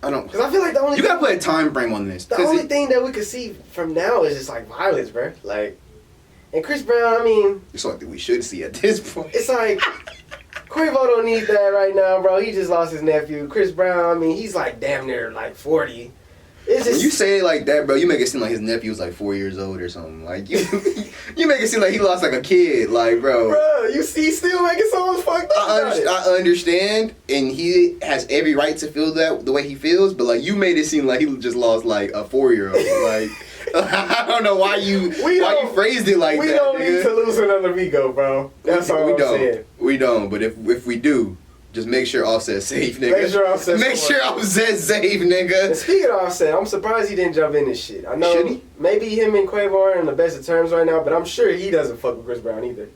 I don't. Because I feel like the only you gotta put a time frame on this. The only thing that we could see from now is just like violence, bro. Like, and Chris Brown, I mean, it's something we should see at this point. It's like. Quavo don't need that right now, bro. He just lost his nephew. Chris Brown, I mean, he's like damn near like 40. It's just, when you say it like that, bro, you make it seem like his nephew was like 4 years old or something. Like you make it seem like he lost like a kid, like bro. Bro, you see, still making songs fucked up. I understand, and he has every right to feel that the way he feels, but like you made it seem like he just lost like a 4-year-old. Like I don't know why you phrased it like that. We don't nigga. need to lose another Migo, bro. That's all I'm saying. We don't, but if we do, just make sure Offset's safe, nigga. Make sure Offset's safe, nigga. And speaking of Offset, I'm surprised he didn't jump in this shit. I know Should he? Maybe him and Quavo are in the best of terms right now, but I'm sure he doesn't fuck with Chris Brown either.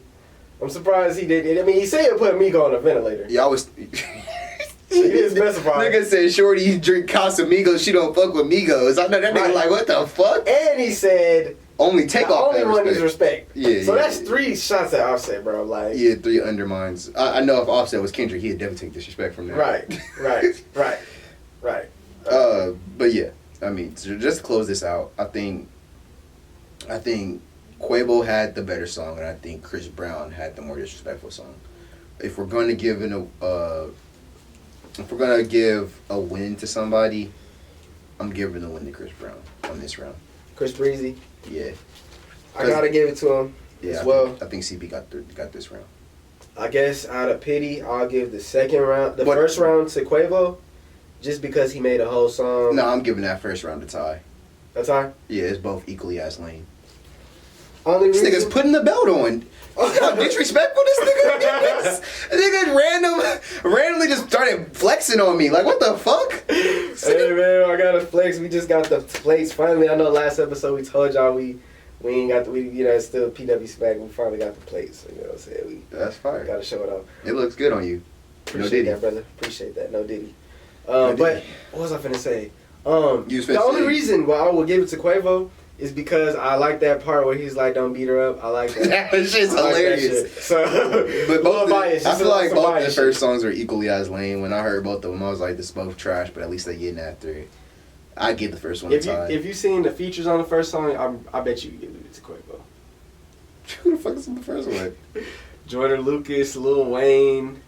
I'm surprised he did. I mean, he said he'll put Migo on a ventilator. Yeah, I was. He didn't specify. Nigga said, "Shorty drink Casamigos. She don't fuck with Migos." I know that nigga like, what the fuck? And he said only take the off only that one is respect. respect. Yeah, So yeah, that's yeah. 3 shots at Offset, bro. Like, Yeah, 3 undermines. I know if Offset was Kendrick, he'd definitely take disrespect from that. Right. But yeah, I mean, just to close this out, I think Quavo had the better song, and I think Chris Brown had the more disrespectful song. If we're going to give a win to somebody, I'm giving the win to Chris Brown on this round. Chris Breezy. Yeah. I gotta give it to him as well. I think CB got this round. I guess out of pity, I'll give the first round to Quavo, just because he made a whole song. No, I'm giving that first round a tie. A tie? Yeah, it's both equally as lame. Only This nigga's putting the belt on. You know how disrespectful this nigga is? This nigga randomly just started flexing on me. Like, what the fuck? Hey man, I got a flex. We just got the plates. Finally, I know last episode we told y'all we ain't got it's still PW Smack. We finally got the plates. So, you know what I'm saying? That's fire. Gotta show it off. It looks good on you. Appreciate that, brother. Appreciate that. No Diddy. No But Diddy. what was I finna say? You was finna The only say- reason why I will give it to Quavo is because I like that part where he's like, "Don't beat her up." I like that. That shit's I like that hilarious. shit. So, But both bias. I feel like both the bias first songs are equally as lame. When I heard both of them, I was like, "This is both trash," but at least they getting after it. I give the first one a tie. If you seen the features on the first song, I bet you give it to Quavo. Who the fuck is in the first one? Jordan Lucas, Lil Wayne,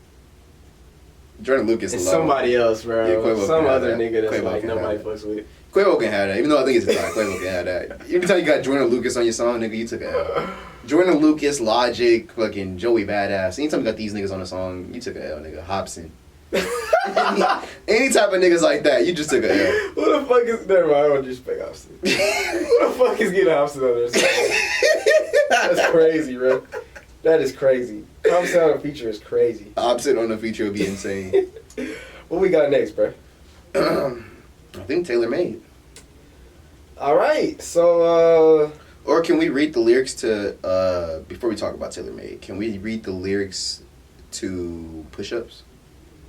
Jordan Lucas and alone. somebody else, bro. Yeah, Quavo Some can have other that. nigga that's Quavo like can nobody have fucks with. Quavo can have that, even though I think it's a tie. Quavo can have that. Every time you got Jordan Lucas on your song, nigga, you took a L. Jordan Lucas, Logic, fucking Joey Badass. Anytime you got these niggas on a song, you took a L, nigga. Hobson. any type of niggas like that, you just took a L. Who the fuck is never mind, I don't respect Hobson. Who the fuck is getting Hobson on there? That's crazy, bro. That is crazy. Hobson on a feature is crazy. Hobson on the feature would be insane. What we got next, bro? I think Taylor Made. All right, so Or can we read the lyrics to before we talk about Taylor Made? Can we read the lyrics to Push Ups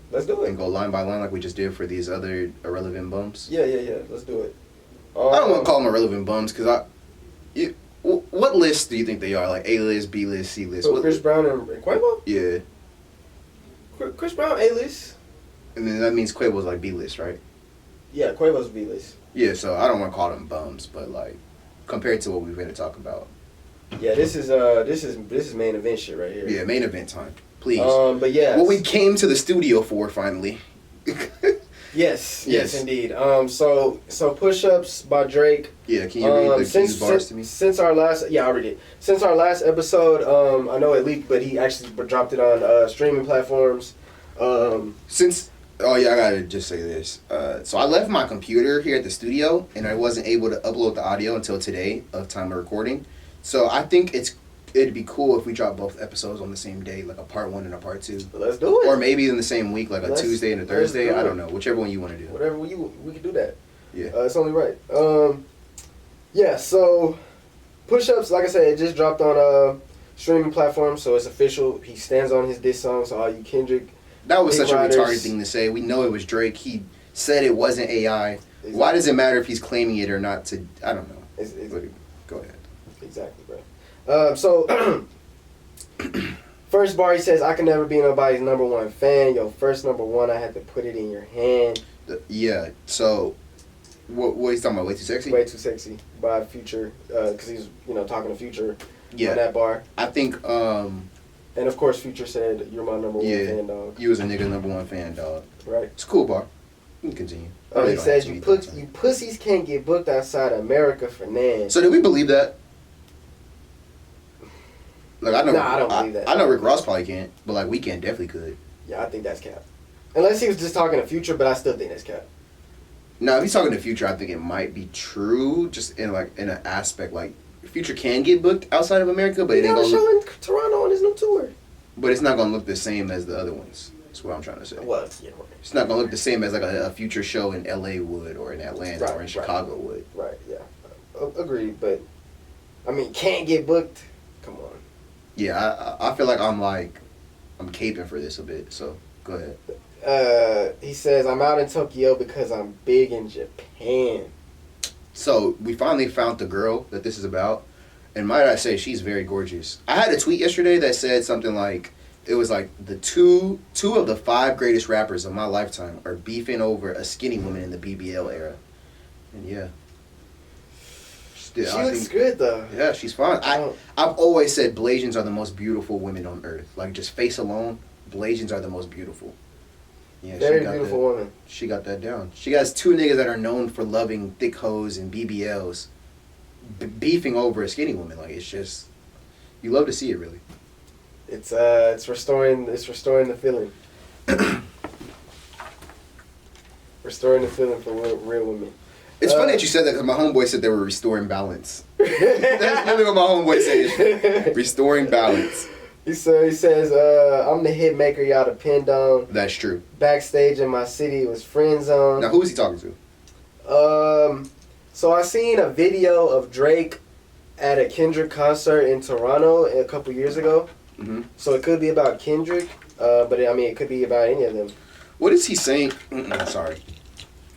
let's do and it. go line by line like we just did for these other irrelevant bumps? Yeah. Let's do it. I don't want to call them irrelevant bums because what lists do you think they are? Like A list, B list, C list? So What Chris Brown and Quavo. Yeah, Chris Brown A-list. and then that means Quavo's like B list, right? Yeah, Quavo's B-list. Yeah, so I don't want to call them bums, but like compared to what we've been to talk about. Yeah, this is main event shit right here. Yeah, main event time, please. But yeah. What we came to the studio for finally. Yes, Yes. indeed. So Push Ups by Drake. Yeah, can you read the keys bars to me? Since our last, yeah, I already did. Since our last episode, I know it leaked, but he actually dropped it on streaming platforms. Oh yeah, I gotta just say this. So I left my computer here at the studio, and I wasn't able to upload the audio until today of time of recording. So I think it'd be cool if we drop both episodes on the same day, like a part 1 and a part 2, Let's do it. or maybe in the same week, like a Tuesday and a Thursday. do I it. don't know, whichever one you want to do. Whatever we can do that. Yeah. It's only right. Yeah. So Push Ups, like I said, it just dropped on streaming platforms, so it's official. He stands on his diss song. So all you Kendrick. That was Big such Riders. a retarded thing to say. We know it was Drake. He said it wasn't AI. Exactly. Why does it matter if he's claiming it or not? I don't know. It's- Go ahead. Exactly, bro. So, first bar, he says, "I can never be nobody's number one fan. Yo, first number one, I had to put it in your hand." Yeah. So, what he's talking about? Way Too Sexy. Way Too Sexy by Future, because he's talking to Future on Yeah. that bar. I think. And of course, Future said, "You're my number one Yeah. fan, dog." You was a nigga number 1 fan, dog. Right. It's a cool bar. You can continue. He says, "You pussies can't get booked outside America for nan." So did we believe that? Like I know. Nah, I don't believe that. I know Rick Ross probably can't, but like Weeknd definitely could. Yeah, I think that's cap. Unless he was just talking to Future, but I still think that's cap. Now, if he's talking to Future, I think it might be true, just in an aspect like Future can get booked outside of America, but He it ain't got a gonna show look, in Toronto on his new tour. but it's not gonna look the same as the other ones. That's what I'm trying to say. Well, yeah, right. It's not gonna look the same as like a Future show in LA would, or in Atlanta, Right, or in right. Chicago would. Right, yeah. Agreed, but I mean, can't get booked. Come on. Yeah, I feel like I'm caping for this a bit. So go ahead. He says, "I'm out in Tokyo because I'm big in Japan." So we finally found the girl that this is about. And might I say, she's very gorgeous. I had a tweet yesterday that said something like, it was like the two of the 5 greatest rappers of my lifetime are beefing over a skinny woman in the BBL era. And yeah. She looks good though. Yeah, she's fine. I've always said Blasians are the most beautiful women on earth. Like, just face alone, Blasians are the most beautiful. Yeah, very beautiful woman. She got that down. She got 2 niggas that are known for loving thick hoes and BBLs beefing over a skinny woman. Like, it's just, you love to see it, really. It's restoring the feeling. Restoring the feeling for real women. It's funny that you said that because my homeboy said they were restoring balance. That's really what my homeboy said. Restoring balance. He says, I'm the hit maker y'all depend on. That's true. Backstage in my city was friend zone. Now, who is he talking to? So I seen a video of Drake at a Kendrick concert in Toronto a couple years ago. Mm-hmm. So it could be about Kendrick, but it could be about any of them. What is he saying? Sorry.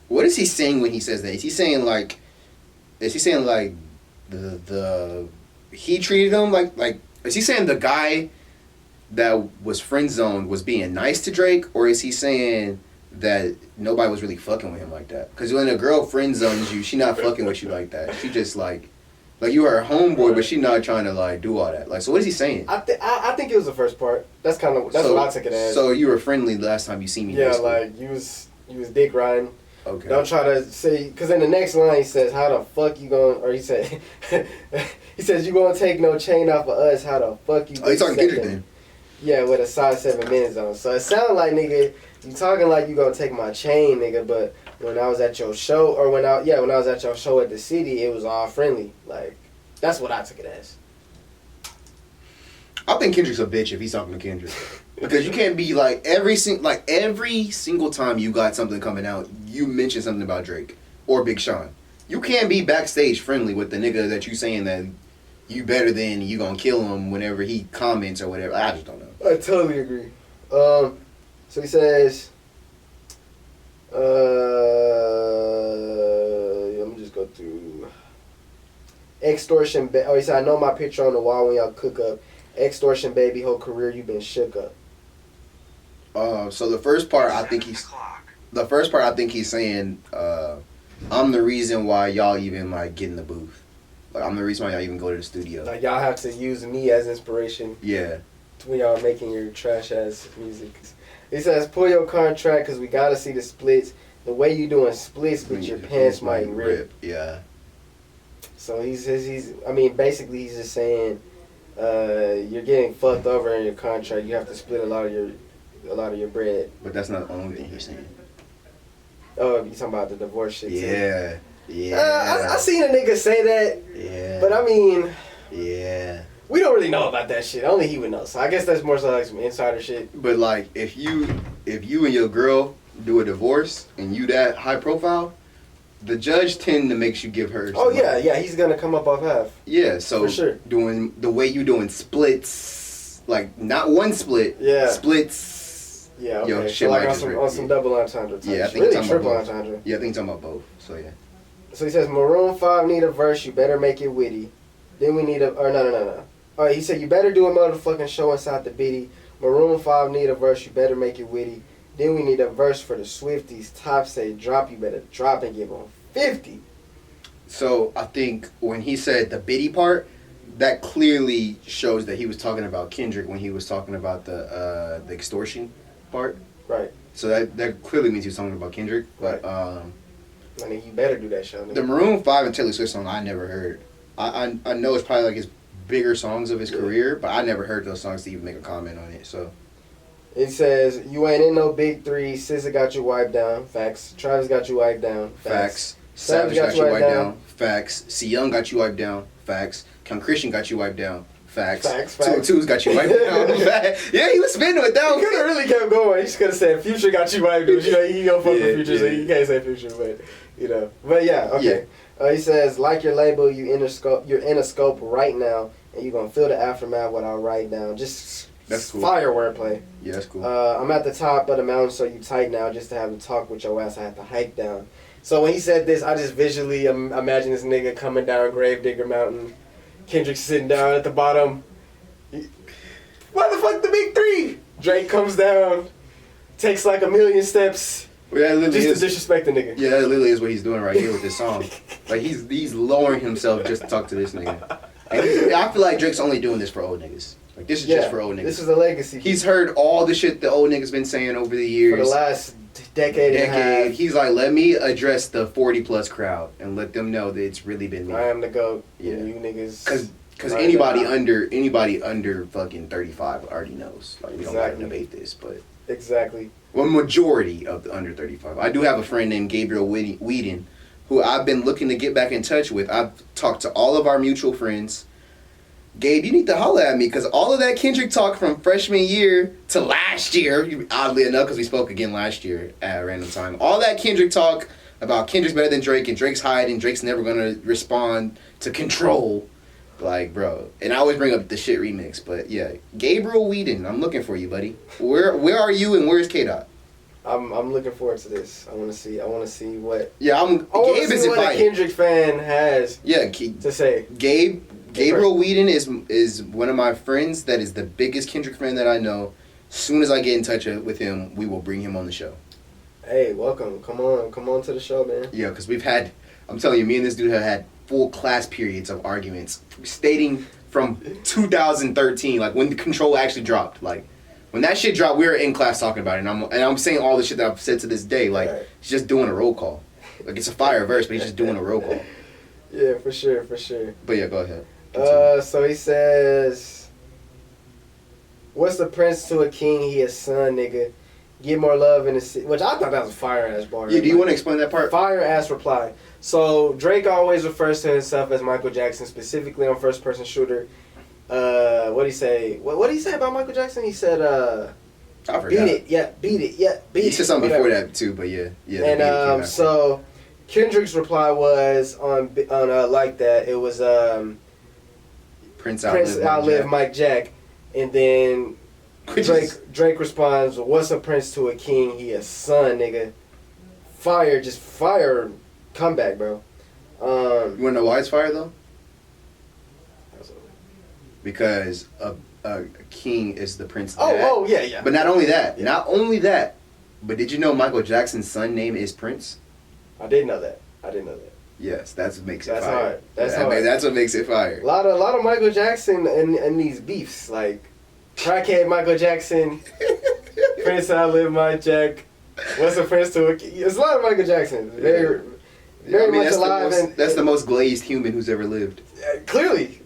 What is he saying when he says that? Is he saying like the he treated him like is he saying the guy that was friend zoned was being nice to Drake, or is he saying that nobody was really fucking with him like that? Because when a girl friend zones you, she not fucking with you like that. She just like you are her homeboy, but she not trying to like do all that. Like, so what is he saying? I think it was the first part. That's what I took it as. So you were friendly last time you see me. Yeah, like you was dick riding. Okay. Don't try to say, because in the next line he says, "How the fuck you going?" Or he said, he says, "You gonna take no chain off of us? How the fuck you?" Oh, you talking Kendrick then? Yeah, with a size 7 minutes on. So it sounded like, nigga, you talking like you gonna take my chain, nigga. But when I was at your show, or when I was at your show at the city, it was all friendly. Like, that's what I took it as. I think Kendrick's a bitch if he's talking to Kendrick. Because you can't be like every single time you got something coming out, you mention something about Drake or Big Sean. You can't be backstage friendly with the nigga that you saying that you better than, you gonna kill him whenever he comments or whatever. I just don't know. I totally agree. So he says, let me just go through. Extortion. He said, "I know my picture on the wall when y'all cook up. Extortion, baby, whole career you been shook up." So the first part I think he's saying, I'm the reason why y'all even like get in the booth. Like, I'm the reason why y'all even go to the studio. Like, y'all have to use me as inspiration. Yeah. When y'all making your trash ass music. He says, "Pull your contract because we gotta see the splits. The way you doing splits, but your pants might rip." Yeah. So basically he's just saying, you're getting fucked over in your contract. You have to split a lot of your bread. But that's not the only thing he's saying. Oh, you talking about the divorce shit? Yeah. Too. Yeah. I seen a nigga say that. Yeah. But I mean. Yeah. We don't really know about that shit. Only he would know. So I guess that's more so like some insider shit. But like, if you and your girl do a divorce and you that high profile, the judge tend to make you give her. Oh yeah, he's gonna come up off half. Yeah, so for sure. Doing the way you doing splits, like not one split. Yeah. Splits. Yeah. Okay. Yo, so like on some double entendre type. Yeah, I think really triple entendre. Yeah, I think he's talking about both. So yeah. So he says, "Maroon 5 need a verse. You better make it witty. Then we need a. Or no. All right, he said, "You better do a motherfucking show inside the bitty. Maroon 5 need a verse. You better make it witty. Then we need a verse for the Swifties. Top say drop. You better drop and give them 50. So I think when he said the bitty part, that clearly shows that he was talking about Kendrick when he was talking about the extortion part. Right. So that clearly means he was talking about Kendrick. But I mean, you better do that show. The Maroon 5 and Taylor Swift song I never heard. I know it's probably like his bigger songs of his career, but I never heard those songs to even make a comment on it. So it says, "You ain't in no big three. SZA got you wiped down. Facts. Travis got you wiped down. Facts. Savage got you wiped down. Facts. C Young got you wiped down. Facts. Count Christian got you wiped down. Facts. 202's got you wiped down. Yeah, he was spinning with that. He could have really kept going. He just could have said Future got you wiped down. You know, he don't fuck with Future, so you can't say Future, but you know. But yeah, okay. Yeah. He says, "Like your label, you're in a scope right now, and you're gonna feel the aftermath what I write down." Just that's cool. Fire wordplay. Yeah, that's cool. I'm at the top of the mountain, so you tight now. Just to have a talk with your ass, I had to hike down. So when he said this, I just visually imagine this nigga coming down Gravedigger Mountain, Kendrick's sitting down at the bottom. Why the fuck the big three? Drake comes down, takes like 1,000,000 steps. Yeah, Just to disrespect the nigga. Yeah, that literally is what he's doing right here with this song. Like he's lowering himself just to talk to this nigga. And I feel like Drake's only doing this for old niggas. Like this is just for old niggas. This is a legacy. He's heard all the shit the old niggas been saying over the years. For the last decade and a half. He's like, let me address the 40+ crowd and let them know that it's really been me. I am the GOAT. Yeah. You niggas. Because anybody under fucking 35 already knows. Like we don't gotta debate this, but exactly. Well, majority of the under 35. I do have a friend named Gabriel Whedon, who I've been looking to get back in touch with. I've talked to all of our mutual friends. Gabe, you need to holler at me because all of that Kendrick talk from freshman year to last year, oddly enough, because we spoke again last year at a random time. All that Kendrick talk about Kendrick's better than Drake and Drake's hiding, Drake's never going to respond to Control. Like, bro. And I always bring up the shit remix, but yeah. Gabriel Whedon, I'm looking for you, buddy. Where are you and where's K-Dot? I'm looking forward to this. I want to see what. Yeah, I want to see what a Kendrick fan has. Yeah, to say. Gabriel Whedon is one of my friends that is the biggest Kendrick fan that I know. As soon as I get in touch with him, we will bring him on the show. Hey, welcome. Come on to the show, man. Yeah, because I'm telling you, me and this dude have had full class periods of arguments, stating from 2013, like when the Control actually dropped. Like, when that shit dropped, we were in class talking about it, and I'm saying all the shit that I've said to this day. Like, he's just doing a roll call. Like, it's a fire verse, but he's just doing a roll call. Yeah, for sure. But yeah, go ahead. So he says, what's the prince to a king? He a son, nigga. Get more love in the city. Which I thought that was a fire-ass bar. Yeah, do you want to explain that part? Fire-ass reply. So Drake always refers to himself as Michael Jackson, specifically on first-person shooter. What'd he say? What'd he say about Michael Jackson? He said, I forgot. beat it, yeah, beat it, yeah, beat it. He said something before that too, but yeah. And so Kendrick's reply was on like that. It was Prince outlive Mike Jack, and then Drake responds, "What's a prince to a king? He a son, nigga." Fire comeback, bro. You wanna know why it's fire though? Because a king is the prince. Yeah. But not only that, but did you know Michael Jackson's son name is Prince? I didn't know that. Yes, that's what makes it that's fire. Hard. That's hard. That's what makes it fire. A lot of Michael Jackson and these beefs, like crackhead Michael Jackson, Prince outlive Mike Jack. What's a prince to a king? It's a lot of Michael Jackson. Very much alive. That's the most glazed human who's ever lived. Clearly.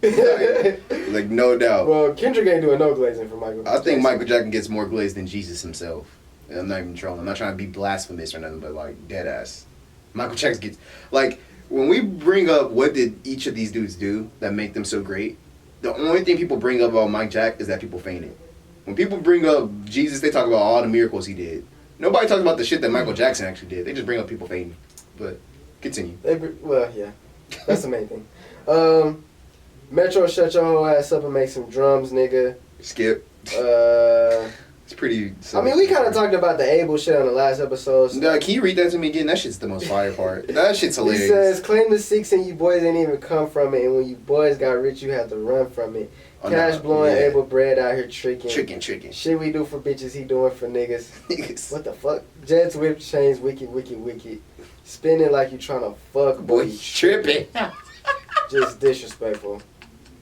Like, no doubt. Well, Kendrick ain't doing no glazing for Michael Jackson. I think Michael Jackson gets more glazed than Jesus himself. And I'm not even trolling. I'm not trying to be blasphemous or nothing, but like dead ass. Michael Jackson gets like when we bring up what did each of these dudes do that make them so great, the only thing people bring up about Mike Jack is that people fainted. When people bring up Jesus, they talk about all the miracles he did. Nobody talks about the shit that Michael Jackson actually did. They just bring up people fainting. But continue. Well, yeah, that's the main thing. Metro, shut your whole ass up and make some drums, nigga. Skip. It's pretty. I mean, we kind of talked about the Abel shit on the last episode. So. Can you read that to me again? That shit's the most fire part. That shit's hilarious. He says, claim the 6 and you boys ain't even come from it. And when you boys got rich, you had to run from it. Cash blowing, Abel bread out here tricking. Tricking. Shit we do for bitches, he doing for niggas. What the fuck? Jets, whip, chains, wicked. Spinning like you trying to fuck. Boy, you tripping. Just disrespectful.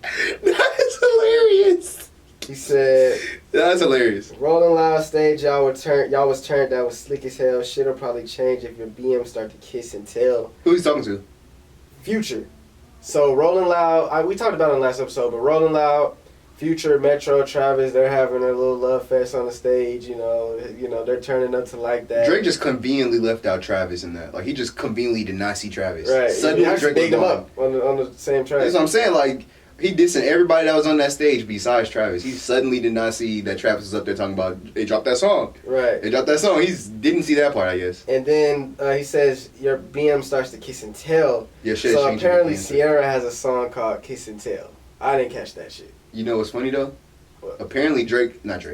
That is hilarious. He said, "That's hilarious." Rolling Loud stage, y'all was turned. That was slick as hell. Shit'll probably change if your BM start to kiss and tell. Who he's talking to? Future. So Rolling Loud, we talked about it in the last episode, but Rolling Loud, Future, Metro, Travis, they're having a little love fest on the stage. You know, they're turning up to like that. Drake just conveniently left out Travis in that. Like he just conveniently did not see Travis. Right. Suddenly Drake bigged him up on the same track. That's what I'm saying. Like. He dissing everybody that was on that stage besides Travis. He suddenly did not see that Travis was up there talking about they dropped that song. Right. They dropped that song. He didn't see that part, I guess. And then he says your BM starts to kiss and tell. Yeah, shit. So apparently Sierra has a song called Kiss and Tell. I didn't catch that shit. You know what's funny though? What? Apparently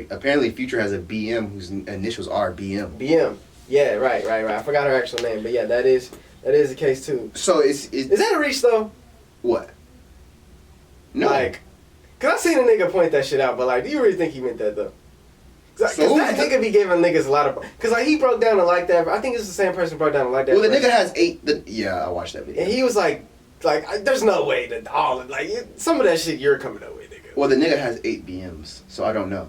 Apparently Future has a BM whose initials are BM. BM. Yeah, right. I forgot her actual name, but yeah, that is the case too. So is that a reach though? What? No. Like, cause I seen a nigga point that shit out, but like, do you really think he meant that though? Cause that nigga be giving niggas a lot of, cause like he broke down and like that. I think it's the same person who broke down and like that. Well, the nigga has 8. Yeah, I watched that video. And he was like, there's no way that some of that shit you're coming up with, nigga. Well, the nigga has 8 BMs, so I don't know.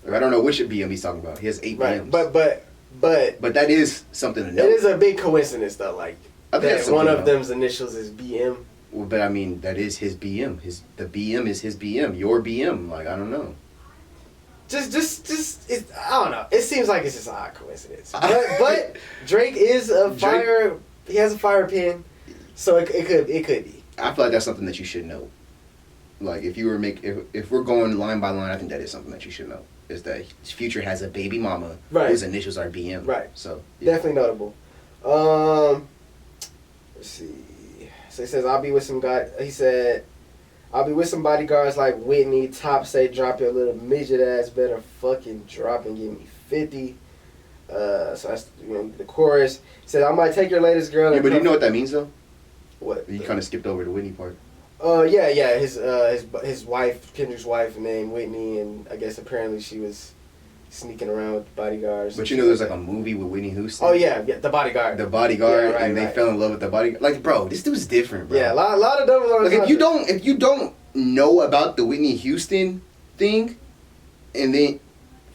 Like, I don't know which BM he's talking about. He has 8 right. BMs. But that is something to know. It is a big coincidence though, like that one of them's initials is BM. Well, but I mean, that is his BM. The BM is his BM. Your BM. Like, I don't know. Just I don't know. It seems like it's just an odd coincidence. But Drake is a fire. He has a fire pin, so it could be. I feel like that's something that you should know. Like, if we're going line by line, I think that is something that you should know. Is that Future has a baby mama whose initials are BM. Right. So yeah. Definitely notable. Let's see. So he says, I'll be with some guy. He said, I'll be with some bodyguards like Whitney. Top say, drop your little midget ass. Better fucking drop and give me 50. So that's the chorus. He said, I might take your latest girl. Yeah, but do you know what that means though? What? You kind of skipped over the Whitney part. Yeah. His wife, Kendrick's wife, named Whitney, and I guess apparently she was sneaking around with bodyguards. But you know, there's like a movie with Whitney Houston. Oh yeah, The Bodyguard. The Bodyguard, yeah, right, and they fell in love with the bodyguard. Like, bro, this dude's different, bro. Yeah, a lot of double on. Like, if you don't know about the Whitney Houston thing, and then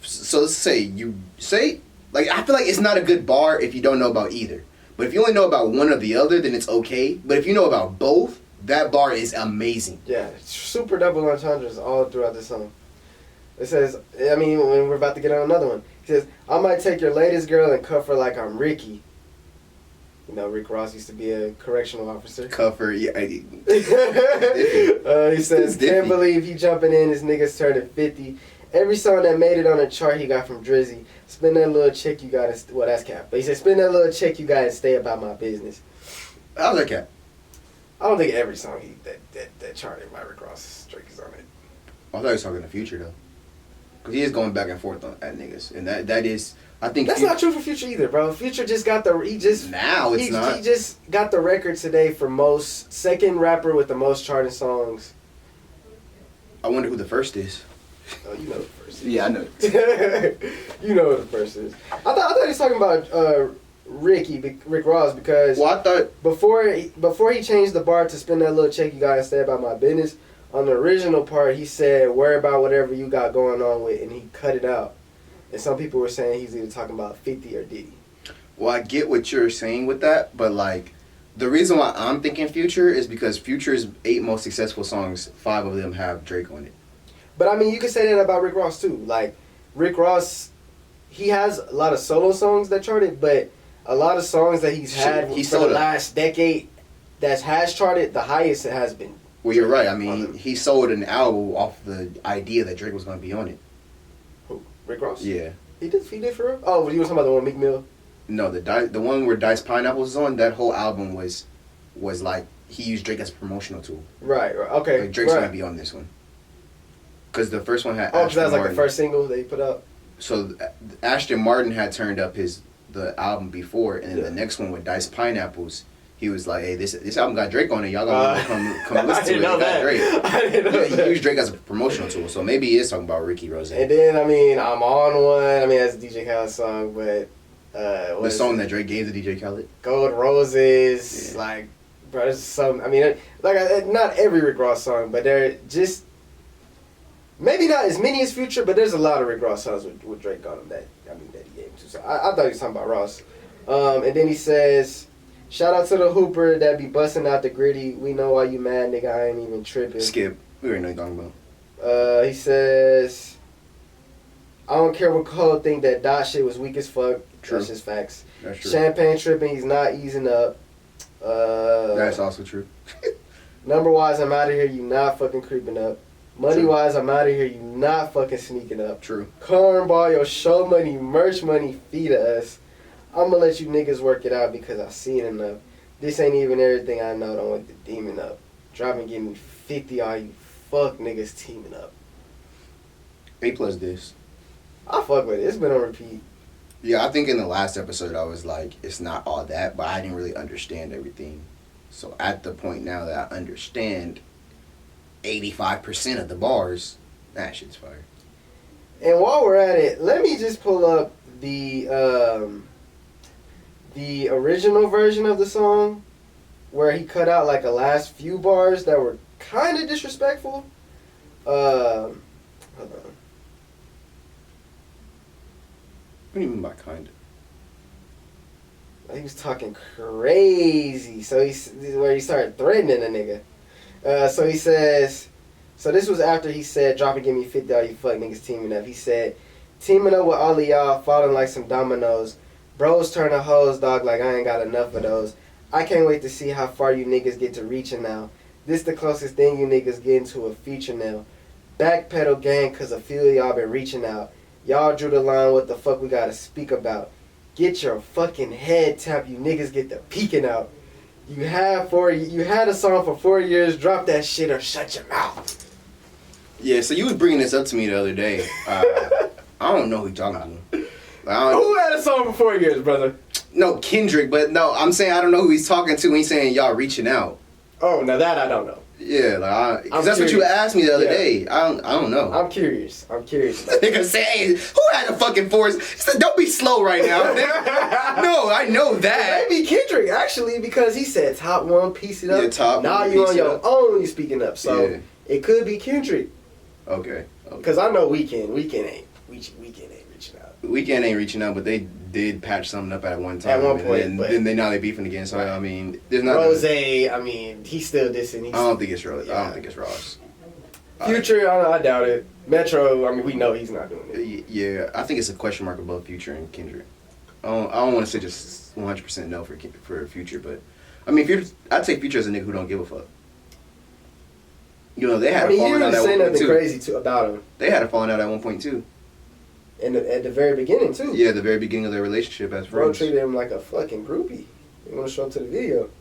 so let's say like, I feel like it's not a good bar if you don't know about either. But if you only know about one or the other, then it's okay. But if you know about both, that bar is amazing. Yeah, super double entendres all throughout the song. It says, I mean, when we're about to get on another one, he says, I might take your latest girl and cuff her like I'm Ricky. You know, Rick Ross used to be a correctional officer. Cuff her, yeah. He says, can't believe he jumping in, his niggas turning 50. Every song that made it on a chart he got from Drizzy. Spend that little check you got and, well, that's Cap. But he said, spend that little check you got and stay about my business. How's that Cap? I don't think every song that charted by Rick Ross, Drake is on it. I thought he was talking the Future, though. Because he is going back and forth at niggas. And that is, I think... That's not true for Future either, bro. Future just got he just got the record today for second rapper with the most charting songs. I wonder who the first is. Oh, you know who the first is. Yeah, I know. You know who the first is. I thought he was talking about Rick Ross, because I thought before he changed the bar to spend that little check you got and stay about my business, on the original part he said worry about whatever you got going on with, and he cut it out. And some people were saying he's either talking about 50 or Diddy. Well, I get what you're saying with that, but like the reason why I'm thinking Future is because Future's 8 most successful songs, 5 of them have Drake on it. But I mean, you could say that about Rick Ross too. Like, Rick Ross, he has a lot of solo songs that charted, but a lot of songs that he's had for the last decade that has charted, the highest it has been. Well, you're right. I mean, he sold an album off the idea that Drake was going to be on it. Who? Rick Ross? Yeah. He did for real? Oh, you were talking about the one with Meek Mill? No, the one where Diced Pineapple was on, that whole album was like, he used Drake as a promotional tool. Right. Okay. Like, Drake's going to be on this one. Because the first one had because that was like the first single that he put out? So Ashton Martin had turned up the album before, and then the next one with Diced Pineapples, he was like, hey, this album got Drake on it. Y'all gonna come listen to it. It got Drake. I didn't know that. He used Drake as a promotional tool, so maybe he is talking about Ricky Rose. And then, I mean, I'm on one. I mean, that's a DJ Khaled song, but... the song that Drake gave to DJ Khaled? Gold Roses. Yeah. Like, bro, there's some... I mean, like, not every Rick Ross song, but they're just... Maybe not as many as Future, but there's a lot of Rick Ross songs with Drake on them that he gave to. So I thought he was talking about Ross. And then he says, shout out to the Hooper that be busting out the gritty. We know why you mad, nigga. I ain't even tripping. Skip. We already know what you're talking about. He says, I don't care what Cole think, that Dot shit was weak as fuck. True. That's just facts. That's true. Champagne tripping, he's not easing up. That's also true. Number wise, I'm out of here, you not fucking creeping up. Money wise, I'm out of here, you not fucking sneaking up. True. Cornball, your show money, merch money, feed us. I'ma let you niggas work it out because I seen enough. This ain't even everything I know, don't wake the demon up. Drop and give me 50, all you fuck niggas teaming up. A+ this. I fuck with it, it's been on repeat. Yeah, I think in the last episode I was like, it's not all that, but I didn't really understand everything. So at the point now that I understand, 85% of the bars. That shit's fire. And while we're at it, let me just pull up the original version of the song where he cut out like the last few bars that were kind of disrespectful. Hold on. What do you mean by kind of? He was talking crazy. So this is where he started threatening a nigga. So he says, so this was after he said, drop and give me 50, all you fuck niggas teaming up. He said, teaming up with all of y'all, falling like some dominoes. Bros turn to hoes, dog, like I ain't got enough of those. I can't wait to see how far you niggas get to reaching now. This the closest thing you niggas get into a feature now. Backpedal gang, cause a few of y'all been reaching out. Y'all drew the line, what the fuck we gotta speak about. Get your fucking head tapped, you niggas get the peeking out. You had a song for 4 years, drop that shit or shut your mouth. Yeah, so you was bringing this up to me the other day. I don't know who you're talking to. Who had a song for 4 years, brother? No, Kendrick, but no, I'm saying I don't know who he's talking to when he's saying y'all reaching out. Oh, now that I don't know. Yeah, like because that's what you asked me the other day. I don't know. I'm curious. Nigga say, hey, who had a fucking force? He said, don't be slow right now. No, I know that. Maybe Kendrick actually, because he said top one, piece it up. Yeah, top now one, you piece on it your up. own, you speaking up. So Yeah. it could be Kendrick. Okay. Because I know Weekend ain't reaching out. Weekend ain't reaching out, but they did patch something up at one time. At one point, and but then now they beefing again. So I mean, there's not. Rose, I mean, he's still dissing. I don't think it's Rose. Yeah. I don't think it's Ross. Future, I doubt it. Metro, I mean, we know he's not doing it. Yeah, I think it's a question mark above Future and Kendrick. I don't want to say just 100% no for Future, but I mean, I'd take Future as a nigga who don't give a fuck. You know, they had I mean, a he falling didn't out say at one nothing point too. crazy about him. They had a falling out at one point too. At the very beginning, too. Yeah, the very beginning of their relationship as Bro friends. treated him like a fucking groupie. You want to show up to the video.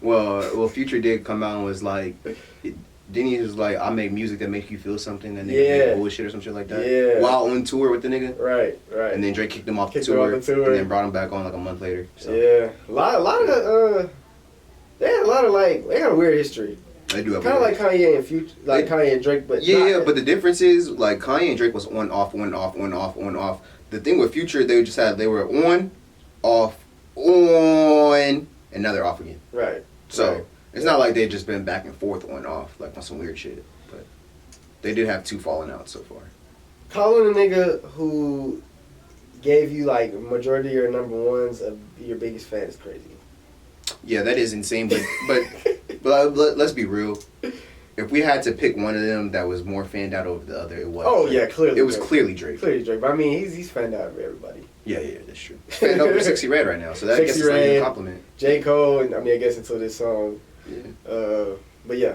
Well, Future did come out and was like, then he was like, I make music that makes you feel something, that nigga make bullshit or some shit like that. Yeah. While on tour with the nigga. Right. And then Drake kicked him off the Kicked him tour, off the tour. and then brought him back on like a month later. So. Yeah. A lot of they had a lot of they got a weird history. They do have Kind of like Kanye and Future, like Kanye and Drake, but but the difference is like Kanye and Drake was on off. The thing with Future, they were on, off, on, and now they're off again. Right. So it's not like they've just been back and forth on off like on some weird shit. But they did have two falling out so far. Calling a nigga who gave you like majority of your number ones of your biggest fan is crazy. Yeah, that is insane. But let's be real. If we had to pick one of them that was more fanned out over the other, it was. Oh yeah, clearly. It was clearly Drake. Clearly Drake. But I mean, he's fanned out of everybody. Yeah, that's true. He's fanned out over Sexy Red right now, so that I guess is like a compliment. J. Cole, and I mean, I guess until this song. Yeah. But yeah.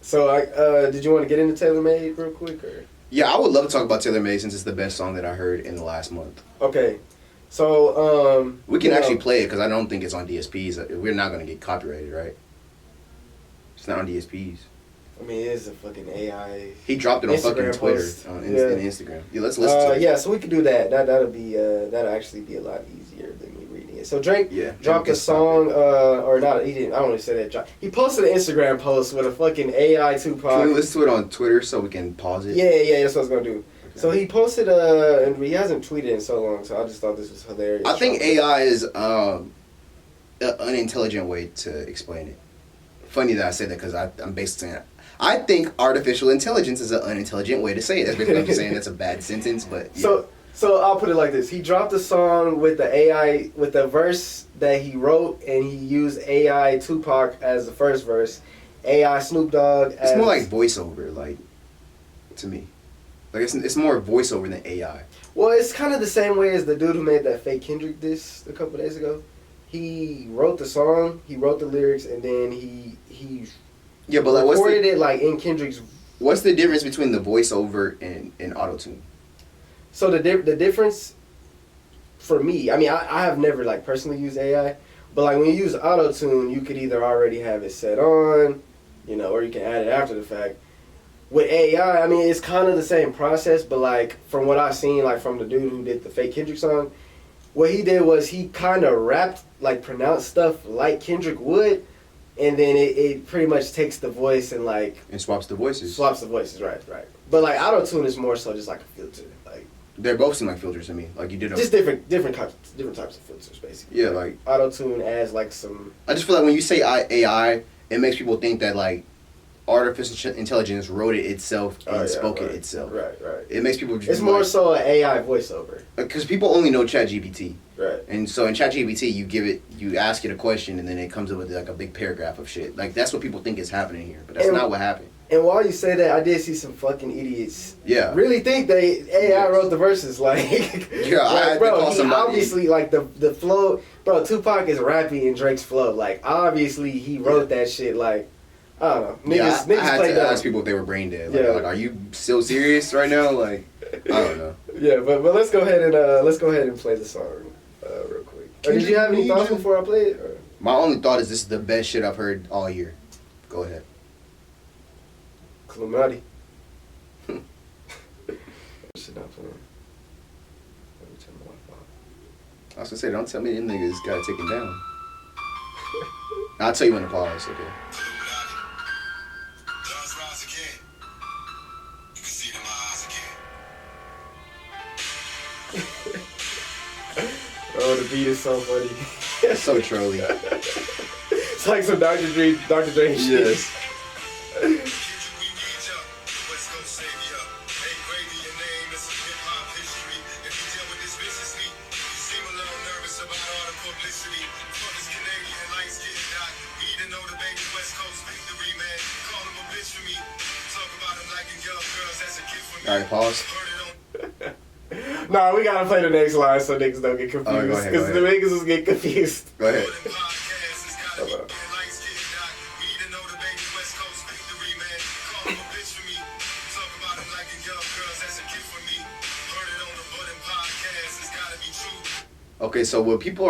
So did you want to get into Taylor Made real quick or? Yeah, I would love to talk about Taylor Made since it's the best song that I heard in the last month. Okay. So we can actually play it because I don't think it's on DSPs. We're not going to get copyrighted, right? It's not on DSPs. I mean, it is a fucking AI. He dropped it on fucking Twitter, on Instagram. Yeah, let's listen to it. Yeah, so we could do that. That'll actually be a lot easier than me reading it. So Drake dropped a song, or not? He didn't. I don't want to say that. He posted an Instagram post with a fucking AI Tupac. Can we listen to it on Twitter so we can pause it? Yeah, that's what I was gonna do. Okay. So he posted and he hasn't tweeted in so long, so I just thought this was hilarious. I think AI is an unintelligent way to explain it. Funny that I said that because I'm basically saying I think artificial intelligence is an unintelligent way to say it. That's basically what I'm saying. That's a bad sentence, but yeah. So I'll put it like this: he dropped a song with the AI with the verse that he wrote, and he used AI Tupac as the first verse, AI Snoop Dogg. It's more like voiceover, like to me. Like it's more voiceover than AI. Well, it's kind of the same way as the dude who made that fake Kendrick diss a couple days ago. He wrote the song, he wrote the lyrics, and then he but like recorded it like in Kendrick's. What's the difference between the voiceover and auto-tune? So the difference for me, I mean, I have never like personally used AI, but like when you use auto-tune, you could either already have it set on, or you can add it after the fact. With AI, I mean, it's kind of the same process, but like from what I've seen, like from the dude who did the fake Kendrick song, what he did was he kind of rapped, like pronounced stuff like Kendrick would, and then it pretty much takes the voice and like And swaps the voices. Right. But like auto tune is more so just like a filter, like They both seem like filters to me. Like you did. Just different types of filters, basically. Yeah, like auto tune adds like some. I just feel like when you say AI, it makes people think that like artificial intelligence wrote it itself and spoke it itself. Right. It makes people. It's more so an AI voiceover. Because people only know ChatGPT. Right. And so in ChatGPT, you ask it a question, and then it comes up with like a big paragraph of shit. Like that's what people think is happening here, but that's not what happened. And while you say that, I did see some fucking idiots. Yeah. Really think AI wrote the verses, like. Yeah, I had to call he somebody. Obviously, like the flow, bro. Tupac is rapping in Drake's flow. Like obviously, he wrote that shit. Like I don't know, niggas I had play to dumb. ask people if they were brain dead. Like, are you still serious right now? Like, I don't know. Yeah, but let's go ahead and play the song real quick. Or did you have any thoughts before I play it? Or? My only thought is this is the best shit I've heard all year. Go ahead. Illuminati. Shit not playing. Let me turn my Wi-Fi. I was gonna say, don't tell me them niggas got it taken down. I'll tell you when to pause, okay? Oh, the beat is so funny. It's so trolly. It's like some Dr. Dre shit. Yes. Alright, pause. Nah, we gotta play the next line so niggas don't get confused. Alright, go ahead, Because the niggas was getting confused. Go ahead. Hold on. Okay, so what people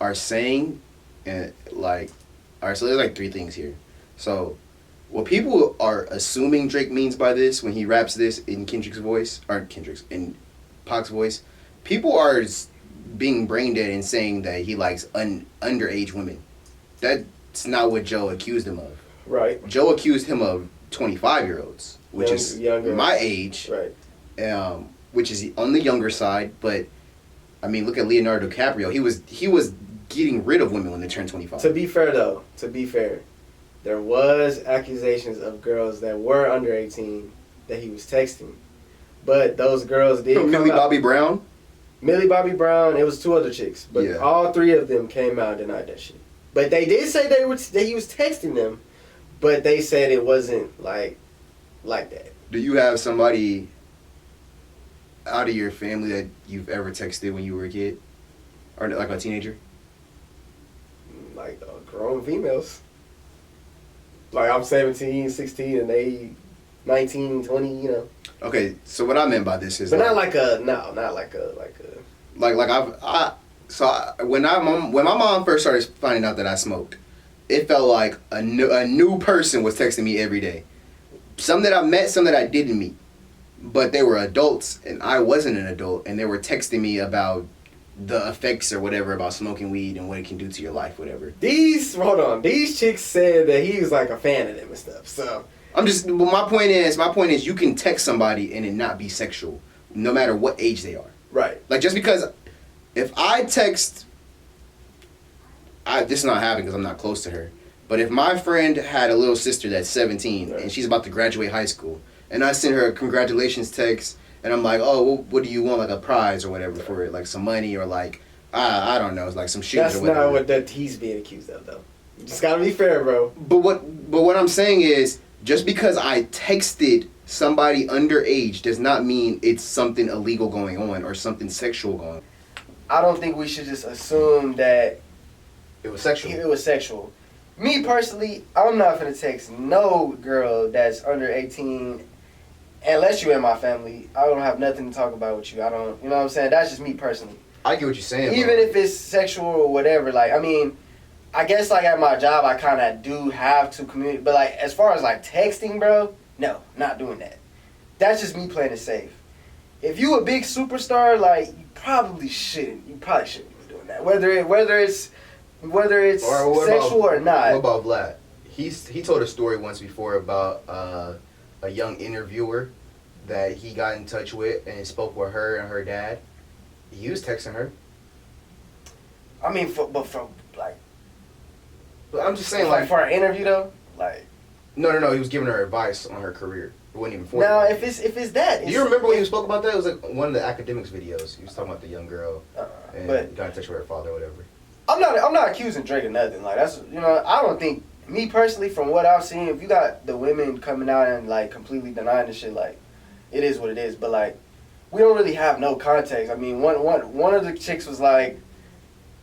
are saying, and like, alright, so there's like three things here. So, what people are assuming Drake means by this when he raps this in in Pac's voice, people are being brain dead and saying that he likes underage women. That's not what Joe accused him of. Right. Joe accused him of 25-year-olds, which is younger. my age. Right. Which is on the younger side, but I mean, look at Leonardo DiCaprio. He was getting rid of women when they turned 25. To be fair, though, there was accusations of girls that were under 18 that he was texting, but those girls did. Millie Bobby Brown. Millie Bobby Brown. It was two other chicks, but all three of them came out and denied that shit. But they did say that he was texting them, but they said it wasn't like that. Do you have somebody out of your family that you've ever texted when you were a kid? Or like a teenager? Like grown females. Like I'm 17, 16, and they 19, 20, you know. Okay, so what I meant by this is... But like, not like a... When my mom first started finding out that I smoked, it felt like a new person was texting me every day. Some that I met, some that I didn't meet. But they were adults, and I wasn't an adult, and they were texting me about the effects or whatever about smoking weed and what it can do to your life, whatever. These chicks said that he was like a fan of them and stuff, so... my point is you can text somebody and it not be sexual, no matter what age they are. Right. Like, just because, if I text, this is not happening because I'm not close to her, but if my friend had a little sister that's 17 and she's about to graduate high school, and I send her a congratulations text, and I'm like, oh, well, what do you want, like a prize or whatever for it, like some money or like, I don't know, it's like some shoes or whatever. That's not what he's being accused of, though. You just gotta be fair, bro. But what I'm saying is, just because I texted somebody underage does not mean it's something illegal going on or something sexual going on. I don't think we should just assume that it was sexual. Me personally, I'm not gonna text no girl that's under 18 unless you're in my family. I don't have nothing to talk about with you. I don't, you know what I'm saying? That's just me personally. I get what you're saying. Even if it's sexual or whatever, like, I mean, I guess, like, at my job, I kind of do have to communicate. But, like, as far as, like, texting, bro, no, not doing that. That's just me playing it safe. If you a big superstar, like, you probably shouldn't. You probably shouldn't be doing that. Whether it's sexual or not. What about Vlad? He told a story once before about a young interviewer that he got in touch with and spoke with her and her dad. He was texting her. I mean, from like. But I'm just saying, like for an interview though, like. No. He was giving her advice on her career. It wasn't even for now, her. if it's that. Do you remember when he spoke about that? It was like one of the academics videos. He was talking about the young girl and but got in touch with her father or whatever. I'm not accusing Drake of nothing. Like that's I don't think me personally from what I've seen, if you got the women coming out and like completely denying the shit, like it is what it is. But like we don't really have no context. I mean, one of the chicks was like,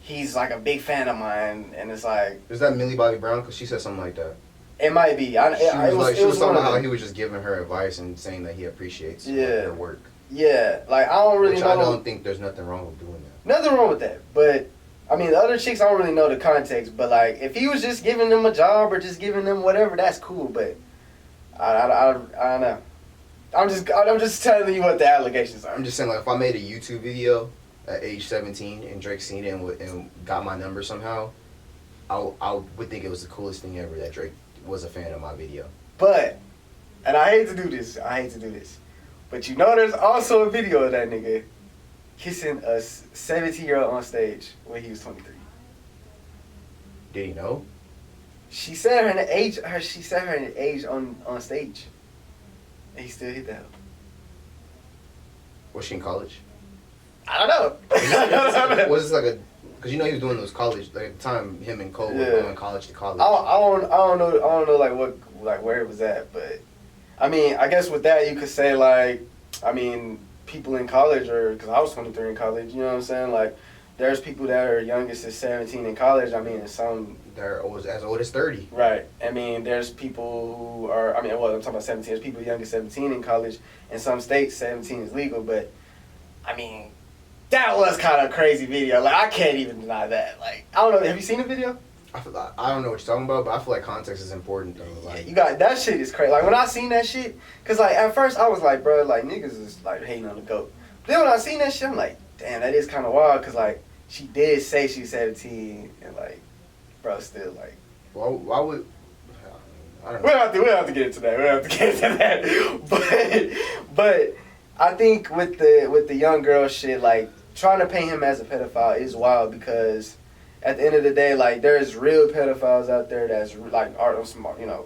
he's like a big fan of mine, and it's like. Is that Millie Bobby Brown? Because she said something like that. It might be. She was talking about how he was just giving her advice and saying that he appreciates her work. Yeah, like I don't really know. I don't think there's nothing wrong with doing that. Nothing wrong with that, but I mean the other chicks I don't really know the context. But like if he was just giving them a job or just giving them whatever, that's cool. But I don't know. I'm just telling you what the allegations are. I'm just saying, like, if I made a YouTube video at age 17 and Drake seen it and got my number somehow, I would think it was the coolest thing ever that Drake was a fan of my video. But, and I hate to do this, but you know there's also a video of that nigga kissing a 17-year-old on stage when he was 23. Did he know? She said her age. She said her age on stage, and he still hit that. Was she in college? I don't know. Was this like a? Because he was doing those college, like, at the time him and Cole were going college to college. I don't know like where it was at, but I mean I guess with that you could say like I mean people in college or because I was 23 in college, you know what I'm saying, like there's people that are youngest as 17 in college. I mean, and some they're as old as 30. Right. I mean, there's people who are. I mean, well, I'm talking about 17. There's people young as 17 in college. In some states, 17 is legal. But I mean, that was kind of a crazy video. Like, I can't even deny that. Like, I don't know. Have you seen the video? I don't know what you're talking about, but I feel like context is important though. Like, you got that shit is crazy. Like when I seen that shit, cause like at first I was like, bro, like niggas is like hating on the GOAT. But then when I seen that shit, I'm like, damn, that is kind of wild. Cause like she did say she's 17, and like, bro, still like. Why would? I don't know. We don't have to get into that. But I think with the young girl shit, like trying to paint him as a pedophile is wild because at the end of the day, like there's real pedophiles out there that's like you know,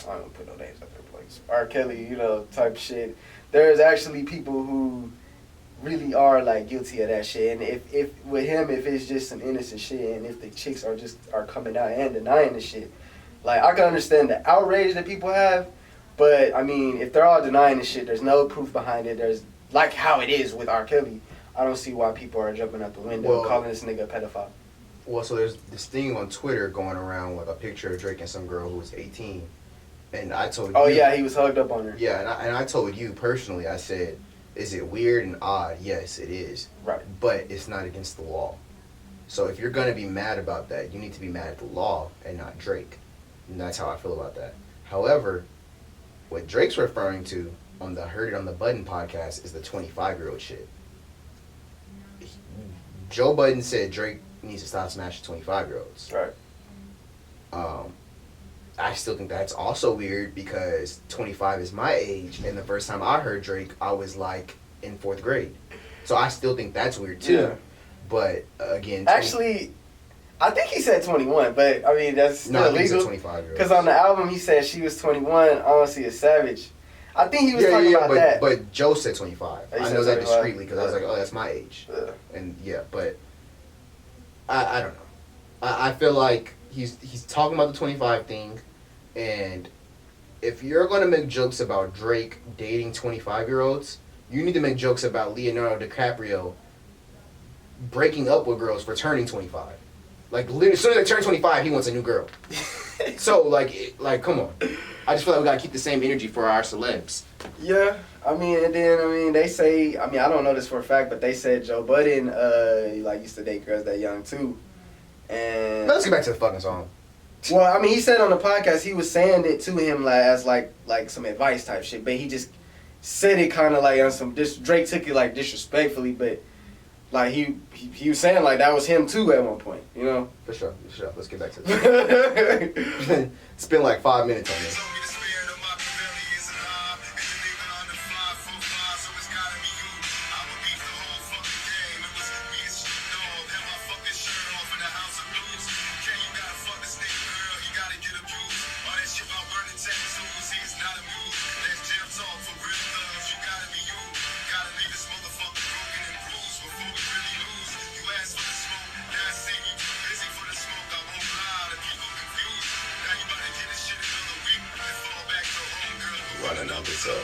I don't put no names out there, but like R. Kelly, you know, type shit. There's actually people who really are like guilty of that shit, and if with him, if it's just some innocent shit, and if the chicks are coming out and denying the shit, like I can understand the outrage that people have, but I mean, if they're all denying the shit, there's no proof behind it. There's like how it is with R. Kelly. I don't see why people are jumping out the window calling this nigga a pedophile. Well, so there's this thing on Twitter going around with a picture of Drake and some girl who was 18, and I told you. Oh yeah, he was hugged up on her. Yeah, and I told you personally, I said, is it weird and odd? Yes, it is. Right. But it's not against the law. So if you're gonna be mad about that, you need to be mad at the law and not Drake. And that's how I feel about that. However, what Drake's referring to on the Heard It on the Button podcast is the 25-year-old shit. Joe Budden said Drake needs to stop smashing 25-year-olds. Right. I still think that's also weird because 25 is my age, and the first time I heard Drake, I was like in 4th grade. So I still think that's weird too. Yeah. But again, actually, I think he said 21, but I mean that's still illegal. He said 25. Because on the album he said she was 21. Honestly, a savage. I think he was talking about that. But Joe said 25. I know that discreetly because I was like, oh, that's my age. Yeah. And yeah, but I don't know. I feel like he's talking about the 25 thing, and if you're gonna make jokes about Drake dating 25-year-olds, you need to make jokes about Leonardo DiCaprio breaking up with girls for turning 25. Like, as soon as they turn 25, he wants a new girl. So, like, come on. I just feel like we gotta keep the same energy for our celebs. Yeah, I mean, and then, they say, I don't know this for a fact, but they said Joe Budden, used to date girls that young, too. And let's get back to the fucking song. Well, he said on the podcast, he was saying it to him, as some advice type shit, but he just said it kind of like on some, Drake took it, like, disrespectfully, but like he was saying like that was him too at one point, you know. For sure. Let's get back to this. Spend like 5 minutes on this. Running up this up.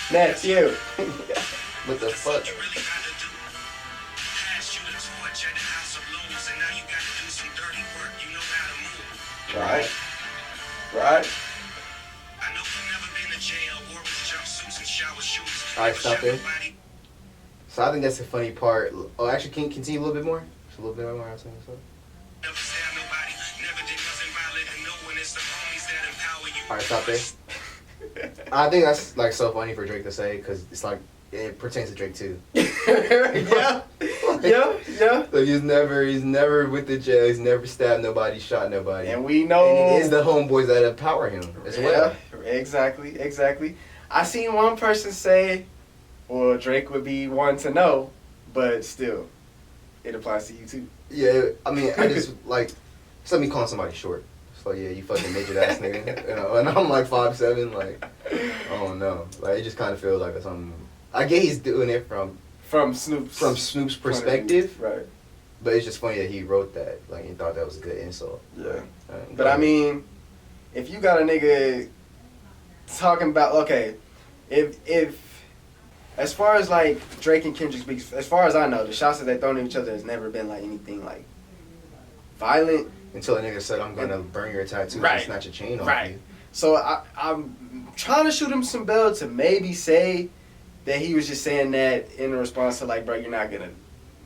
That's you. What the fuck? Right. Alright, stop there. So I think that's the funny part. Oh, actually, can you continue a little bit more? Just a little bit more. I'm saying so. Alright, stop there. I think that's like so funny for Drake to say because it's like it pertains to Drake too. yeah. So he's never with the jail. He's never stabbed nobody, shot nobody. And we know. And it is the homeboys that empower him as well. Exactly. I seen one person say, well, Drake would be one to know, but still, it applies to you too. Yeah, I mean, I just like, it's like me calling somebody short. It's like, yeah, you fucking midget ass nigga. You know, and I'm like 5'7", like, oh no. Like, it just kind of feels like something. I get he's doing it from Snoop's perspective. Right. But it's just funny that he wrote that. Like, he thought that was a good insult. Yeah. But I mean, if you got a nigga talking about, okay, if as far as like Drake and Kendrick speaks, as far as I know, the shots that they thrown at each other has never been like anything like violent. Until a nigga said, I'm gonna burn your tattoo and snatch a chain off you. So I'm trying to shoot him some bell to maybe say that he was just saying that in response to like, bro, you're not gonna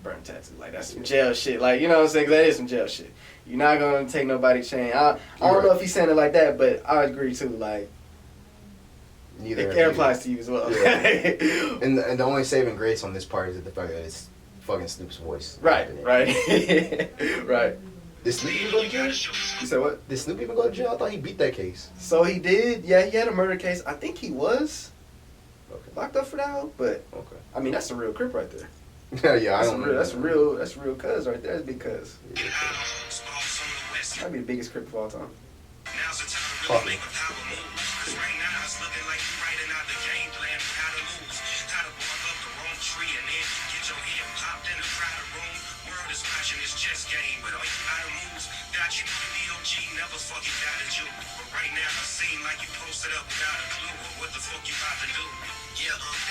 burn tattoo. Like, that's some jail shit. Like, you know what I'm saying? 'Cause that is some jail shit. You're not gonna take nobody's chain. I don't know if he's saying it like that, but I agree too. Like, it applies to you as well. Yeah. and the only saving grace on this part is the fact that it's fucking Snoop's voice. Right. Did Snoop even go to jail? You said what? Did Snoop even go to jail? I thought he beat that case. So he did. Yeah, he had a murder case. I think he was locked up for that. But I mean, that's a real crip right there. Yeah, I don't know. That's real cuz right there. That's big cuz. Might be the biggest crip of all time. Fuck me.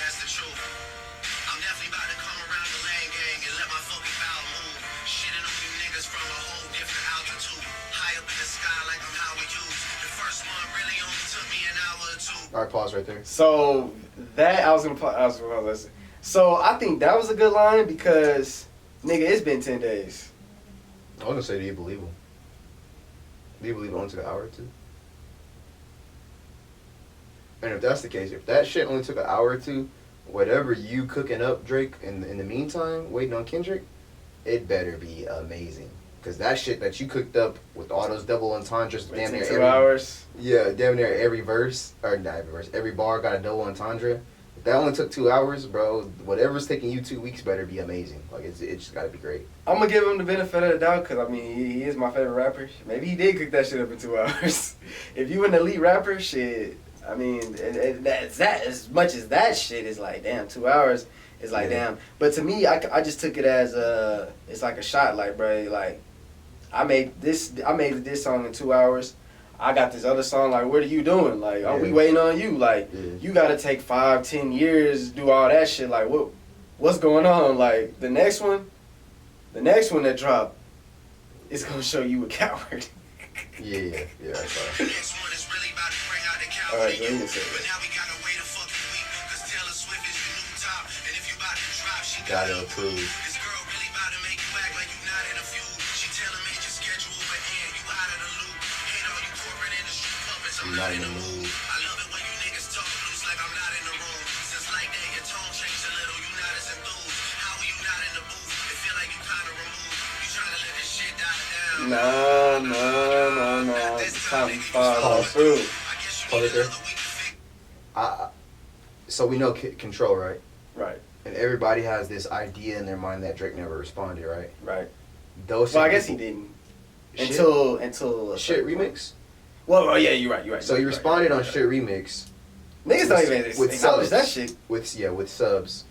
That's the truth. I'm definitely about to come around the lane gang and let my fucking foul move. Shitting on you niggas from a whole different altitude. High up in the sky like I'm Howard Hughes. The first one really only took me an hour or two. Alright, pause right there. So that I was gonna listen. So I think that was a good line because nigga, it's been 10 days. I was gonna say, do you believe him? Do you believe it only took an hour or two? And if that's the case, if that shit only took an hour or two, whatever you cooking up, Drake, in the meantime, waiting on Kendrick, it better be amazing. Because that shit that you cooked up with all those double entendres, damn near 2 hours. Yeah, damn near every verse, or not every verse, every bar got a double entendre. If that only took 2 hours, bro, whatever's taking you 2 weeks better be amazing. Like, it just gotta be great. I'm gonna give him the benefit of the doubt because, I mean, he is my favorite rapper. Maybe he did cook that shit up in 2 hours. If you an elite rapper, shit, I mean, that's that. As much as that shit is like, damn, 2 hours is like, damn. But to me, I just took it as it's like a shot, like, bro, like, I made this song in 2 hours. I got this other song, like, what are you doing? Like, are we waiting on you? Like, you gotta take 5-10 years to do all that shit. Like, what's going on? Like, the next one that dropped is gonna show you a coward. Yeah, that's fine. Alright, let me say it. Gotta approve. I'm not in the mood. I love it when you niggas talk loose like I'm not in the room. Since like that, your tone changed a little, you not as enthused. How are you not in the booth? It feel like you kinda removed. You trying to let this shit die down. Nah. It's time to follow through. I guess you Pause need it there. another week to fix. So we know Control, right? Right. And everybody has this idea in their mind that Drake never responded, right? Right. Those. Well, I guess he didn't. Shit. Until Shit remix. Well, yeah, you're right. So he responded on Shit remix. Niggas don't even with acknowledge subs. that shit. With subs.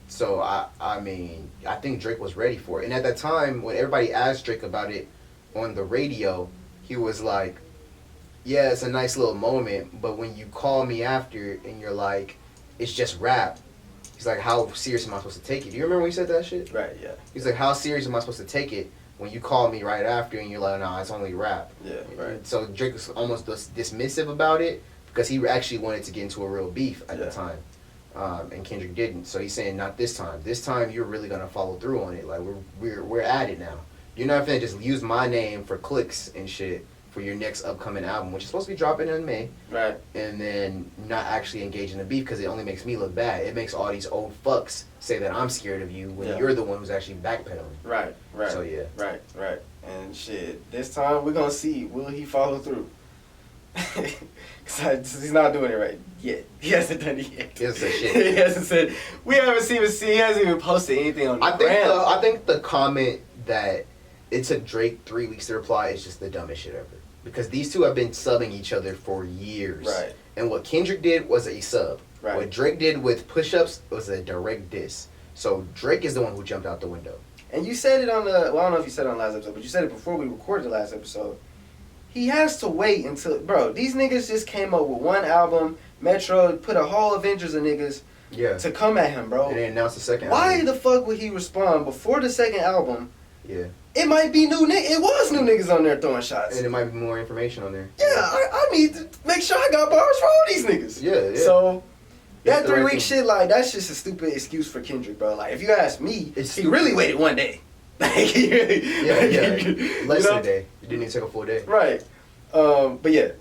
So I mean I think Drake was ready for it, and at that time when everybody asked Drake about it on the radio, he was like, "Yeah, it's a nice little moment, but when you call me after and you're like, it's just rap." He's like, "How serious am I supposed to take it?" Do you remember when he said that shit? Right. Yeah. He's like, "How serious am I supposed to take it when you call me right after and you're like, nah, it's only rap?" Yeah. Right. So Drake was almost dismissive about it because he actually wanted to get into a real beef at the time, and Kendrick didn't. So he's saying, "Not this time. This time you're really gonna follow through on it. Like we're at it now. You're not gonna just use my name for clicks and shit for your next upcoming album, which is supposed to be dropping in May, Right. and then not actually engage in the beef because it only makes me look bad. It makes all these old fucks say that I'm scared of you when you're the one who's actually backpedaling." Right. So yeah. Right. And shit, this time we're gonna see, will he follow through? Cause he's not doing it right yet. He hasn't done it yet. He hasn't said shit. He hasn't said. We haven't seen. He hasn't even posted anything on the gram. I think the comment that it took Drake 3 weeks to reply is just the dumbest shit ever. Because these two have been subbing each other for years. Right. And what Kendrick did was a sub. Right. What Drake did with push-ups was a direct diss. So Drake is the one who jumped out the window. And you said it on the. Well, I don't know if you said it on the last episode, but you said it before we recorded the last episode. He has to wait until, bro. These niggas just came up with one album. Metro put a whole Avengers of niggas to come at him, bro. And they announced the second Why album. the fuck would he respond before the second album? Yeah. It might be new. It was new niggas on there throwing shots. And it might be more information on there. Yeah, I need to make sure I got bars for all these niggas. Yeah. So that the right 3 week thing. shit, like, that's just a stupid excuse for Kendrick, bro. Like, if you ask me, It's he stupid. really waited 1 day. Like, he really, Yeah. Less you than know? a day. You didn't even take a full day. Right. But yeah.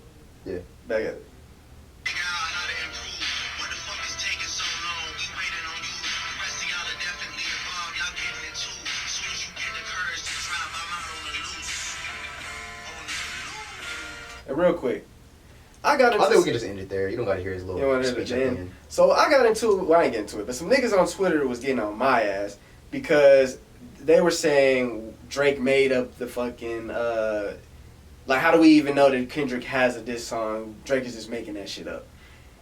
Yeah. Back at it. Figure out how to improve. What the fuck is taking so long? We waiting on you. The rest of y'all are definitely involved. Y'all getting it too. As soon as you get the courage to drive, I'm out on the loose. And real quick, I got into. I think we can just end it there. You don't gotta hear his You little wanna speech end at it the end. So I got into. Well, I ain't getting to it, but some niggas on Twitter was getting on my ass because they were saying Drake made up the fucking. Like, how do we even know that Kendrick has a diss song? Drake is just making that shit up.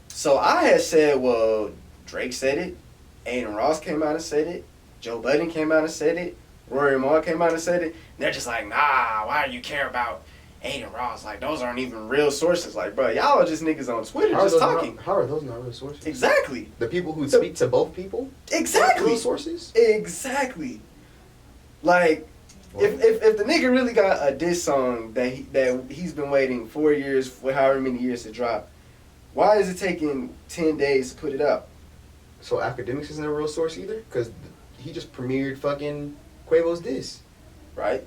So I had said, well, Drake said it. Aiden Ross came out and said it. Joe Budden came out and said it. Rory Moore came out and said it. And they're just like, nah, why do you care about Aiden Ross? Like, those aren't even real sources. Like, bro, y'all are just niggas on Twitter just talking. How are those not real sources? Exactly. The people who speak to both people? Exactly. Real sources? Exactly. Like, if the nigga really got a diss song that he's been waiting 4 years, for however many years to drop, why is it taking 10 days to put it up? So Academics isn't a real source either? Because he just premiered fucking Quavo's diss. Right?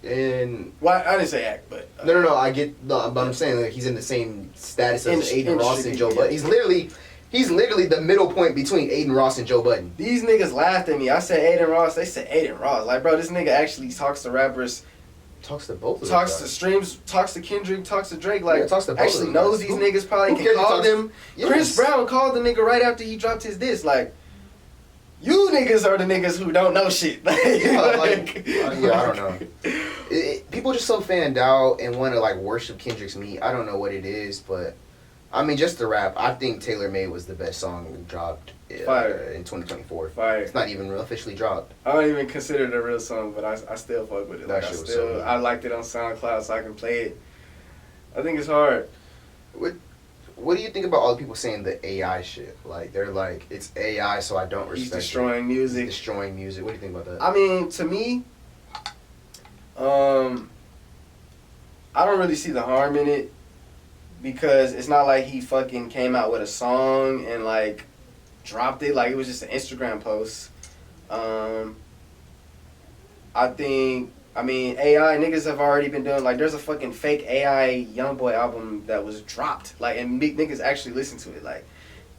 And... Well, I didn't say act, but... No, I get... No, but I'm saying, like, he's in the same status as Aiden Ross and Joe yeah. Budden. He's literally the middle point between Aiden Ross and Joe Budden. These niggas laughed at me. I said Aiden Ross. They said Aiden Ross. Like, bro, this nigga actually talks to rappers. Talks to both of them. Talks to streams. Talks to Kendrick. Talks to Drake. Like, talks to both actually of them. knows these niggas probably Who can cares if call he talks- them. Yes. Chris Brown called the nigga right after he dropped his diss. Like, you niggas are the niggas who don't know shit. Yeah, I don't know. People just so fanned out and want to, like, worship Kendrick's meat. I don't know what it is, but... I mean, just to rap, I think Taylor Made was the best song dropped Fire. in 2024. Fire. It's not even officially dropped. I don't even consider it a real song, but I still fuck with it. That Like, shit was so good. I liked it on SoundCloud so I can play it. I think it's hard. What do you think about all the people saying the AI shit? Like, they're like, it's AI, so I don't He's respect destroying it. music. He's destroying music. What do you think about that? I mean, to me, I don't really see the harm in it because it's not like he fucking came out with a song and like dropped it. Like, it was just an Instagram post. I think I mean, AI niggas have already been doing like there's a fucking fake AI YoungBoy album that was dropped, like, and big niggas actually listen to it. Like,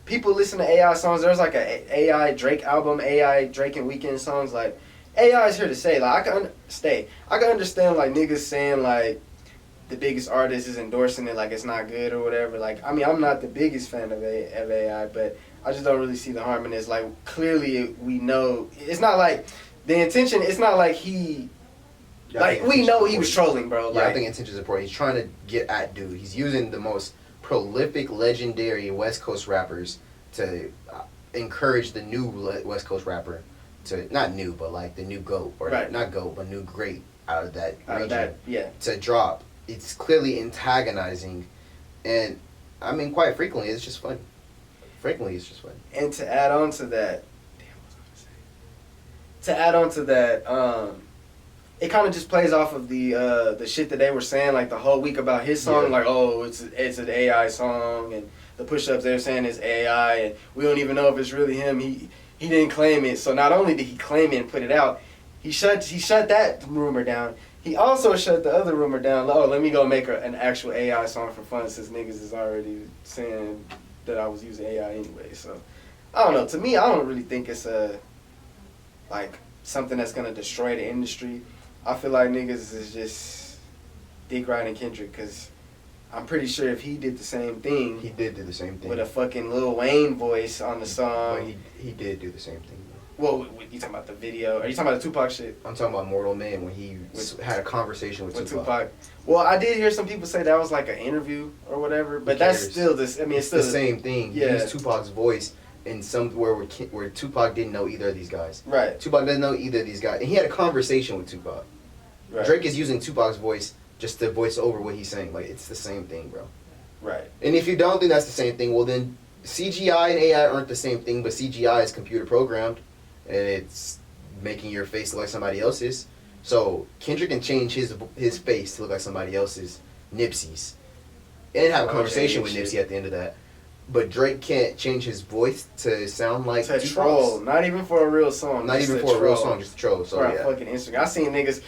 people listen to AI songs. There's like a AI Drake album, AI Drake and Weeknd songs. Like, AI is here to stay. Like, I can understand like niggas saying like the biggest artist is endorsing it, like it's not good or whatever. Like, I mean, I'm not the biggest fan of AI, but I just don't really see the harm in this. Like, clearly we know it's not like the intention. It's not like he. Yeah, like, we know he was trolling, bro. Yeah, like, I think intention is important. He's trying to get at dude. He's using the most prolific, legendary West Coast rappers to encourage the new West Coast rapper to, not new, but like the new GOAT, or right. not GOAT, but new great out of that out region, of that, yeah. to drop. It's clearly antagonizing, and I mean, quite frequently, it's just fun. Frequently, it's just fun. And to add on to that, it kind of just plays off of the shit that they were saying like the whole week about his song. Yeah. Like, oh, it's an AI song, and the push-ups they're saying is AI, and we don't even know if it's really him. He didn't claim it. So not only did he claim it and put it out, he shut that rumor down. He also shut the other rumor down. Oh, let me go make an actual AI song for fun, since niggas is already saying that I was using AI anyway. So I don't know. To me, I don't really think it's like something that's gonna destroy the industry. I feel like niggas is just dick riding Kendrick, because I'm pretty sure if he did the same thing, He did do the same thing with a fucking Lil Wayne voice on the But song. he did do the same thing. Well, you talking about the video? Are you talking about the Tupac shit? I'm talking about Mortal Man when he had a conversation with Tupac. Well, I did hear some people say that was like an interview or whatever, but that's cares? still this. I mean, it's still the same thing. Yeah. He used Tupac's voice in somewhere where Tupac didn't know either of these guys. Right. Tupac didn't know either of these guys, and he had a conversation with Tupac. Right. Drake is using Tupac's voice just to voice over what he's saying. Like, it's the same thing, bro. Right. And if you don't think that's the same thing, well then CGI and AI aren't the same thing, but CGI is computer programmed, and it's making your face look like somebody else's. So Kendrick can change his face to look like somebody else's, Nipsey's, and have a conversation with Nipsey at the end of that. But Drake can't change his voice to sound like To Tupac's. troll, not even for a real song. Not just even to for a real troll. song, just to troll. So For yeah. a fucking Instagram. I seen niggas.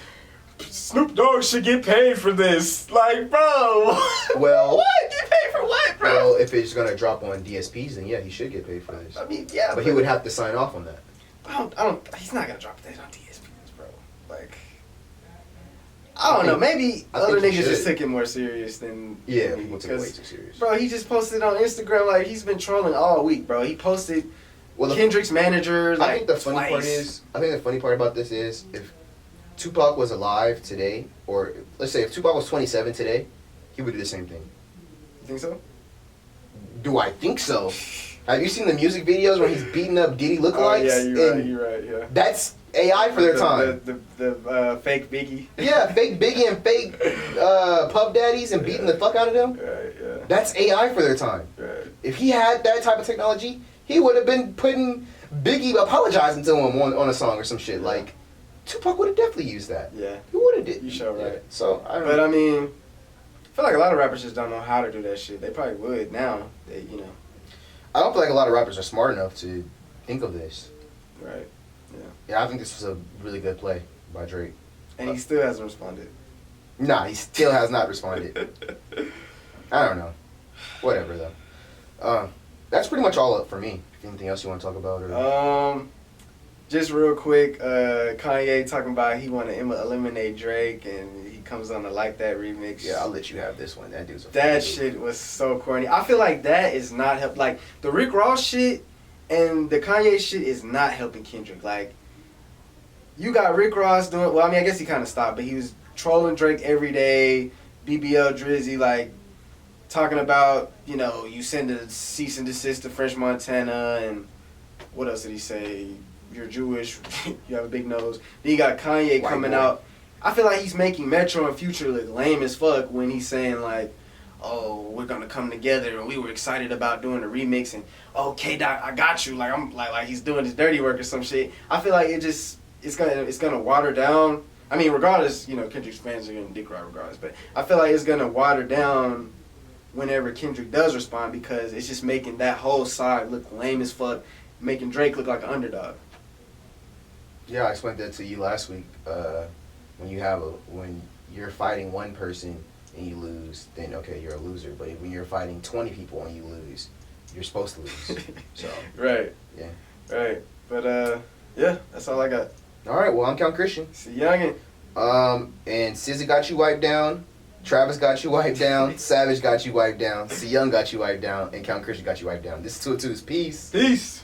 Snoop Dogg should get paid for this. Like, bro. Well, what? Get paid for what, bro? Well, if it's gonna drop on DSPs, then yeah, he should get paid for this. I mean, yeah. But he would have to sign off on that. I don't. He's not gonna drop that on DSPs, bro. Like, I don't know. Maybe I other think he niggas just should. took it more serious than Yeah, me, people took it way 'cause, too serious. bro, he just posted on Instagram like he's been trolling all week, bro. He posted Well, Kendrick's manager. Like, I think the funny twice. part is, I think the funny part about this is, if Tupac was alive today, or let's say if Tupac was 27 today, he would do the same thing. You think so? Do I think so? Have you seen the music videos where he's beating up Diddy lookalikes? Oh, yeah, you're right. And You're right. Yeah. That's AI for their time. The fake Biggie. Yeah, fake Biggie and fake Puff Daddies and beating the fuck out of them. Right. Yeah. That's AI for their time. Right. If he had that type of technology, he would have been putting Biggie apologizing to him on a song or some shit. Like, Tupac would have definitely used that. Yeah. He would have did. You sure right. Yeah. So I don't But know. I mean, I feel like a lot of rappers just don't know how to do that shit. They probably would now. They, you know. I don't feel like a lot of rappers are smart enough to think of this. Right. Yeah, I think this was a really good play by Drake. And he still hasn't responded. Nah, he still has not responded. I don't know. Whatever though. That's pretty much all up for me. Anything else you want to talk about? Or? Just real quick, Kanye talking about he want to eliminate Drake, and he comes on to Like That remix. Yeah, I'll let you have this one. That dude's a That fucking shit was so corny. I feel like that is not help. Like the Rick Ross shit and the Kanye shit is not helping Kendrick. Like you got Rick Ross doing. Well, I mean, I guess he kind of stopped, but he was trolling Drake every day. BBL Drizzy like talking about, you know, you send a cease and desist to French Montana, and what else did he say? You're Jewish, you have a big nose. Then you got Kanye White coming boy. out. I feel like he's making Metro and Future look lame as fuck when he's saying like, oh, we're gonna come together and we were excited about doing a remix, and okay, Doc, I got you. Like I'm like he's doing his dirty work or some shit. I feel like it's gonna water down. I mean, regardless, you know, Kendrick's fans are gonna dick ride regardless, but I feel like it's gonna water down whenever Kendrick does respond, because it's just making that whole side look lame as fuck, making Drake look like an underdog. Yeah, I explained that to you last week. when you're fighting one person and you lose, then okay, you're a loser. But when you're fighting 20 people and you lose, you're supposed to lose. So Right. yeah. Right. But yeah, that's all I got. All right. Well, I'm Count Christian. See youngin. And SZA got you wiped down. Travis got you wiped down. Savage got you wiped down. C Young got you wiped down. And Count Christian got you wiped down. This is 202's Peace. Peace.